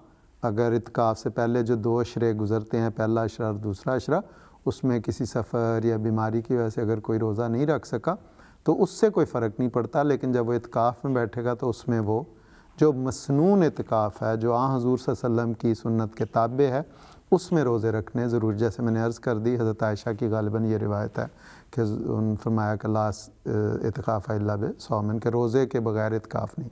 S3: اگر اعتکاف سے پہلے جو 2 عشرے گزرتے ہیں, پہلا عشرہ اور دوسرا عشرہ, اس میں کسی سفر یا بیماری کی وجہ سے اگر کوئی روزہ نہیں رکھ سکا تو اس سے کوئی فرق نہیں پڑتا. لیکن جب وہ اعتکاف میں بیٹھے گا تو اس میں وہ جو مسنون اعتکاف ہے, جو حضور صلی اللہ علیہ وسلم کی سنت کے تابع ہے, اس میں روزے رکھنے ضرور. جیسے میں نے عرض کر دی, حضرت عائشہ کی غالباً یہ روایت ہے کہ انہوں نے فرمایا کہ لا اعتکاف الا بصوم, کہ روزے کے بغیر اعتکاف نہیں.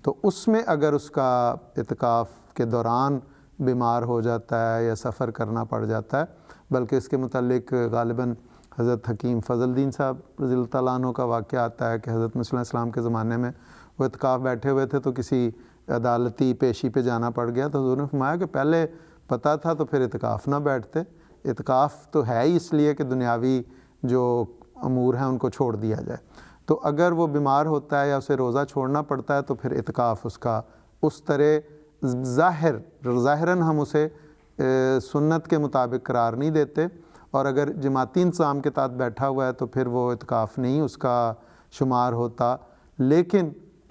S3: تو اس میں اگر اس کا اعتکاف کے دوران بیمار ہو جاتا ہے یا سفر کرنا پڑ جاتا ہے, بلکہ اس کے متعلق غالباً حضرت حکیم فضل الدین صاحب رضی اللہ تعالیٰ عنہ کا واقعہ آتا ہے کہ حضرت مسیح علیہ السلام کے زمانے میں وہ اعتکاف بیٹھے ہوئے تھے تو کسی عدالتی پیشی پہ جانا پڑ گیا. تو حضور نے فرمایا کہ پہلے پتہ تھا تو پھر اعتکاف نہ بیٹھتے. اعتکاف تو ہے ہی اس لیے کہ دنیاوی جو امور ہیں ان کو چھوڑ دیا جائے. تو اگر وہ بیمار ہوتا ہے یا اسے روزہ چھوڑنا پڑتا ہے تو پھر اعتکاف اس کا اس طرح ظاہراً ہم اسے سنت کے مطابق قرار نہیں دیتے, اور اگر جماعتی انتظام کے تحت بیٹھا ہوا ہے تو پھر وہ اعتکاف نہیں اس کا شمار ہوتا. لیکن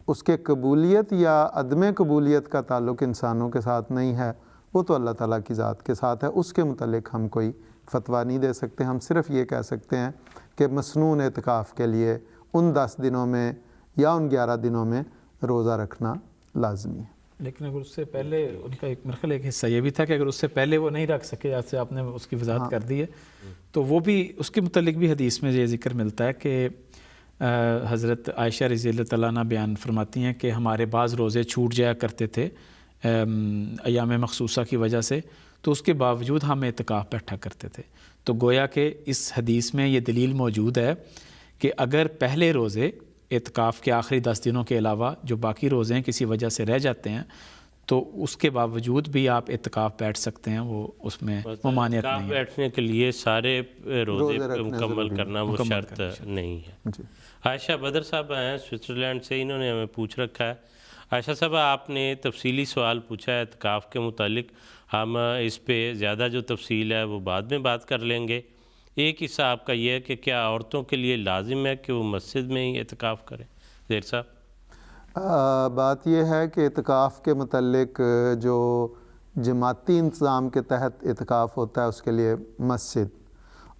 S3: اس کے قبولیت یا عدم قبولیت کا تعلق انسانوں کے ساتھ نہیں ہے, وہ تو اللہ تعالیٰ کی ذات کے ساتھ ہے. اس کے متعلق ہم کوئی فتویٰ نہیں دے سکتے. ہم صرف یہ کہہ سکتے ہیں کہ مسنون اعتکاف کے لیے ان 10 دنوں میں یا ان 11 دنوں میں روزہ رکھنا لازمی ہے.
S4: لیکن اگر اس سے پہلے ان کا ایک مرحلہ ایک حصہ یہ بھی تھا کہ اگر اس سے پہلے وہ نہیں رکھ سکے, جیسے آپ نے اس کی وضاحت کر دی ہے, تو وہ بھی اس کے متعلق بھی حدیث میں یہ ذکر ملتا ہے کہ حضرت عائشہ رضی اللہ تعالیٰ عنہ بیان فرماتی ہیں کہ ہمارے بعض روزے چھوٹ جایا کرتے تھے ایام مخصوصہ کی وجہ سے, تو اس کے باوجود ہم اعتکاف بیٹھا کرتے تھے. تو گویا کہ اس حدیث میں یہ دلیل موجود ہے کہ اگر پہلے روزے اعتکاف کے آخری 10 دنوں کے علاوہ جو باقی روزے ہیں کسی وجہ سے رہ جاتے ہیں تو اس کے باوجود بھی آپ اعتکاف بیٹھ سکتے ہیں, وہ اس میں ممانعت نہیں ہے.
S2: بیٹھنے کے لیے سارے روزے مکمل کرنا وہ شرط نہیں ہے. عائشہ بدر صاحب ہیں سوئٹزرلینڈ سے, انہوں نے ہمیں پوچھ رکھا ہے عائشہ صاحب آپ نے تفصیلی سوال پوچھا ہے اعتکاف کے متعلق، ہم اس پہ زیادہ جو تفصیل ہے وہ بعد میں بات کر لیں گے۔ ایک حصہ آپ کا یہ ہے کہ کیا عورتوں کے لیے لازم ہے کہ وہ مسجد میں ہی اعتکاف کریں؟ زیر صاحب
S3: بات یہ ہے کہ اعتکاف کے متعلق جو جماعتی انتظام کے تحت اعتکاف ہوتا ہے اس کے لیے مسجد،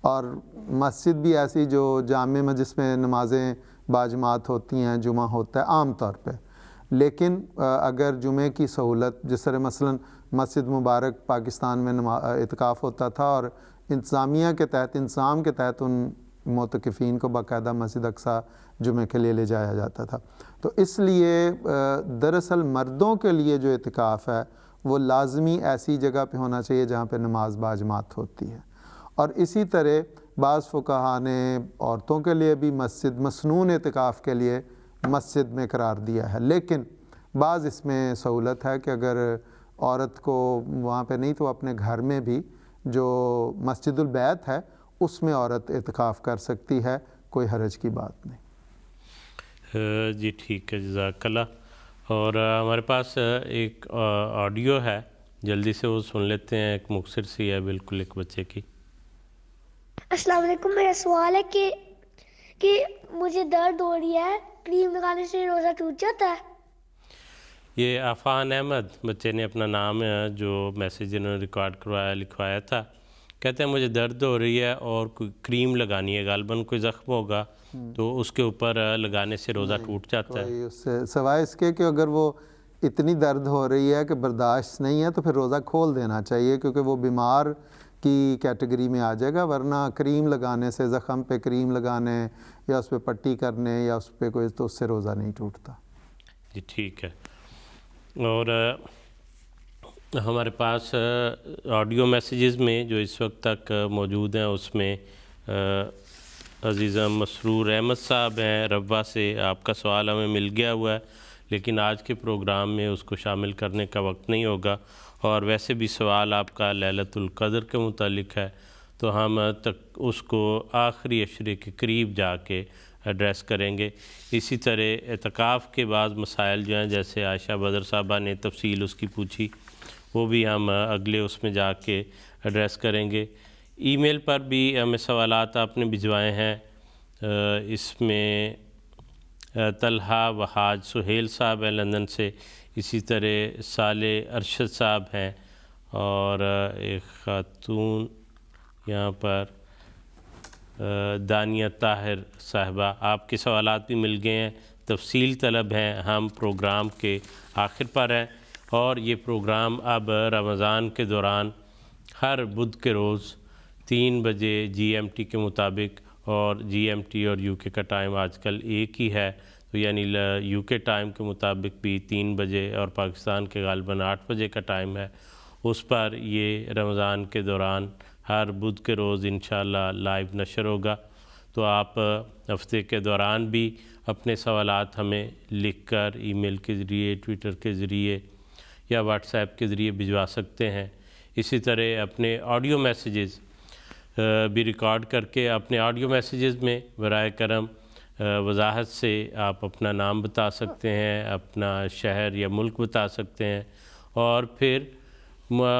S3: اور مسجد بھی ایسی جو جامع میں جس میں نمازیں باجماعت ہوتی ہیں، جمعہ ہوتا ہے عام طور پہ، لیکن اگر جمعے کی سہولت جس طرح مثلا مسجد مبارک پاکستان میں اعتکاف ہوتا تھا اور انتظامیہ کے تحت انتظام کے تحت ان معتکفین کو باقاعدہ مسجد اقصیٰ جمعے کے لیے لے جایا جاتا تھا، تو اس لیے دراصل مردوں کے لیے جو اعتکاف ہے وہ لازمی ایسی جگہ پہ ہونا چاہیے جہاں پہ نماز باجماعت ہوتی ہے، اور اسی طرح بعض فقہاء نے عورتوں کے لیے بھی مسجد مسنون اعتکاف کے لیے مسجد میں قرار دیا ہے، لیکن بعض اس میں سہولت ہے کہ اگر عورت کو وہاں پہ نہیں تو اپنے گھر میں بھی جو مسجد البیت ہے اس میں عورت اعتکاف کر سکتی ہے، کوئی حرج کی بات نہیں۔
S2: جی ٹھیک ہے، جزاک اللہ۔ اور ہمارے پاس ایک آڈیو ہے، جلدی سے وہ سن لیتے ہیں، ایک مختصر سی ہے بالکل ایک بچے کی۔
S11: السلام علیکم، میرا سوال ہے کہ مجھے درد ہو رہی ہے، کریم لگانے سے روزہ ٹوٹ جاتا ہے؟
S2: یہ عفان احمد بچے نے اپنا نام جو میسیج انہوں نے ریکارڈ کروایا لکھوایا تھا، کہتے ہیں مجھے درد ہو رہی ہے اور کوئی کریم لگانی ہے، غالباً کوئی زخم ہوگا تو اس کے اوپر لگانے سے روزہ ٹوٹ جاتا ہے۔
S3: اس سے سوائے اس کے کہ اگر وہ اتنی درد ہو رہی ہے کہ برداشت نہیں ہے تو پھر روزہ کھول دینا چاہیے، کیونکہ وہ بیمار کی کیٹیگری میں آ جائے گا، ورنہ کریم لگانے سے، زخم پہ کریم لگانے یا اس پہ پٹی کرنے یا اس پہ کوئی، تو اس سے روزہ نہیں ٹوٹتا۔
S2: جی ٹھیک ہے۔ اور ہمارے پاس آڈیو میسیجز میں جو اس وقت تک موجود ہیں اس میں عزیزہ مسرور احمد صاحب ہیں روا سے، آپ کا سوال ہمیں مل گیا ہوا ہے لیکن آج کے پروگرام میں اس کو شامل کرنے کا وقت نہیں ہوگا، اور ویسے بھی سوال آپ کا لیلۃ القدر کے متعلق ہے تو ہم اس کو آخری عشرے کے قریب جا کے ایڈریس کریں گے۔ اسی طرح اعتکاف کے بعض مسائل جو ہیں، جیسے عائشہ بدر صاحبہ نے تفصیل اس کی پوچھی، وہ بھی ہم اگلے اس میں جا کے ایڈریس کریں گے۔ ای میل پر بھی ہمیں سوالات آپ نے بھجوائے ہیں، اس میں طلحہ وحاج سہیل صاحب ہیں لندن سے، اسی طرح صالح ارشد صاحب ہیں، اور ایک خاتون یہاں پر دانیہ طاہر صاحبہ، آپ کے سوالات بھی مل گئے ہیں، تفصیل طلب ہیں، ہم پروگرام کے آخر پر ہیں، اور یہ پروگرام اب رمضان کے دوران ہر بدھ کے روز 3 بجے جی ایم ٹی کے مطابق، اور جی ایم ٹی اور یو کے کا ٹائم آج کل ایک ہی ہے، تو یعنی یو کے ٹائم کے مطابق بھی 3 بجے اور پاکستان کے غالباً 8 بجے کا ٹائم ہے، اس پر یہ رمضان کے دوران ہر بدھ کے روز انشاءاللہ لائیو نشر ہوگا، تو آپ ہفتے کے دوران بھی اپنے سوالات ہمیں لکھ کر ای میل کے ذریعے، ٹویٹر کے ذریعے یا واٹس ایپ کے ذریعے بھجوا سکتے ہیں۔ اسی طرح اپنے آڈیو میسیجز بھی ریکارڈ کر کے اپنے آڈیو میسیجز میں برائے کرم وضاحت سے آپ اپنا نام بتا سکتے ہیں، اپنا شہر یا ملک بتا سکتے ہیں، اور پھر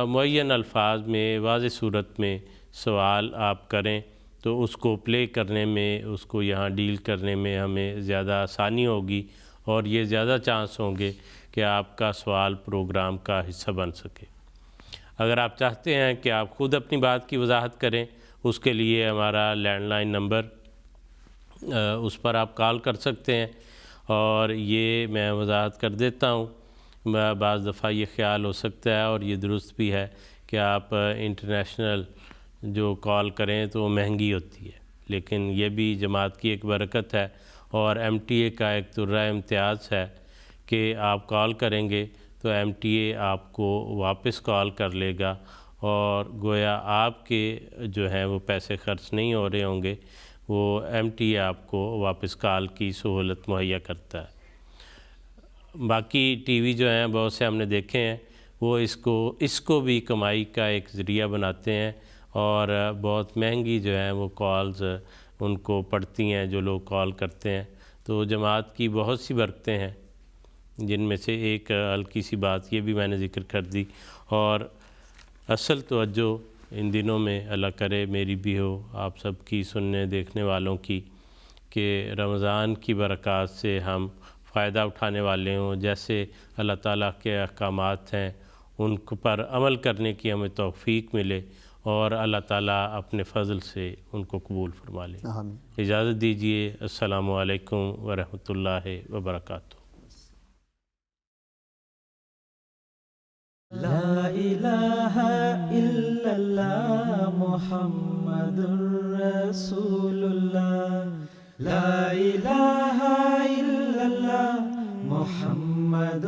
S2: معین الفاظ میں واضح صورت میں سوال آپ کریں تو اس کو پلے کرنے میں، اس کو یہاں ڈیل کرنے میں ہمیں زیادہ آسانی ہوگی، اور یہ زیادہ چانس ہوں گے کہ آپ کا سوال پروگرام کا حصہ بن سکے۔ اگر آپ چاہتے ہیں کہ آپ خود اپنی بات کی وضاحت کریں، اس کے لیے ہمارا لینڈ لائن نمبر، اس پر آپ کال کر سکتے ہیں، اور یہ میں وضاحت کر دیتا ہوں، بعض دفعہ یہ خیال ہو سکتا ہے اور یہ درست بھی ہے کہ آپ انٹرنیشنل جو کال کریں تو وہ مہنگی ہوتی ہے، لیکن یہ بھی جماعت کی ایک برکت ہے اور ایم ٹی اے کا ایک درجہ امتیاز ہے کہ آپ کال کریں گے تو ایم ٹی اے آپ کو واپس کال کر لے گا، اور گویا آپ کے جو ہیں وہ پیسے خرچ نہیں ہو رہے ہوں گے، وہ ایم ٹی اے آپ کو واپس کال کی سہولت مہیا کرتا ہے۔ باقی ٹی وی جو ہیں بہت سے ہم نے دیکھے ہیں، وہ اس کو بھی کمائی کا ایک ذریعہ بناتے ہیں، اور بہت مہنگی جو ہیں وہ کالز ان کو پڑتی ہیں جو لوگ کال کرتے ہیں، تو جماعت کی بہت سی برکتیں ہیں، جن میں سے ایک ہلکی سی بات یہ بھی میں نے ذکر کر دی، اور اصل توجہ ان دنوں میں اللہ کرے میری بھی ہو، آپ سب کی، سننے دیکھنے والوں کی، کہ رمضان کی برکات سے ہم فائدہ اٹھانے والے ہوں، جیسے اللہ تعالیٰ کے احکامات ہیں ان پر عمل کرنے کی ہمیں توفیق ملے، اور اللہ تعالیٰ اپنے فضل سے ان کو قبول فرما لے۔ اجازت دیجیے، السلام علیکم ورحمۃ اللہ وبرکاتہ۔
S1: لا الہ الا اللہ محمد رسول اللہ، لا الہ الا اللہ محمد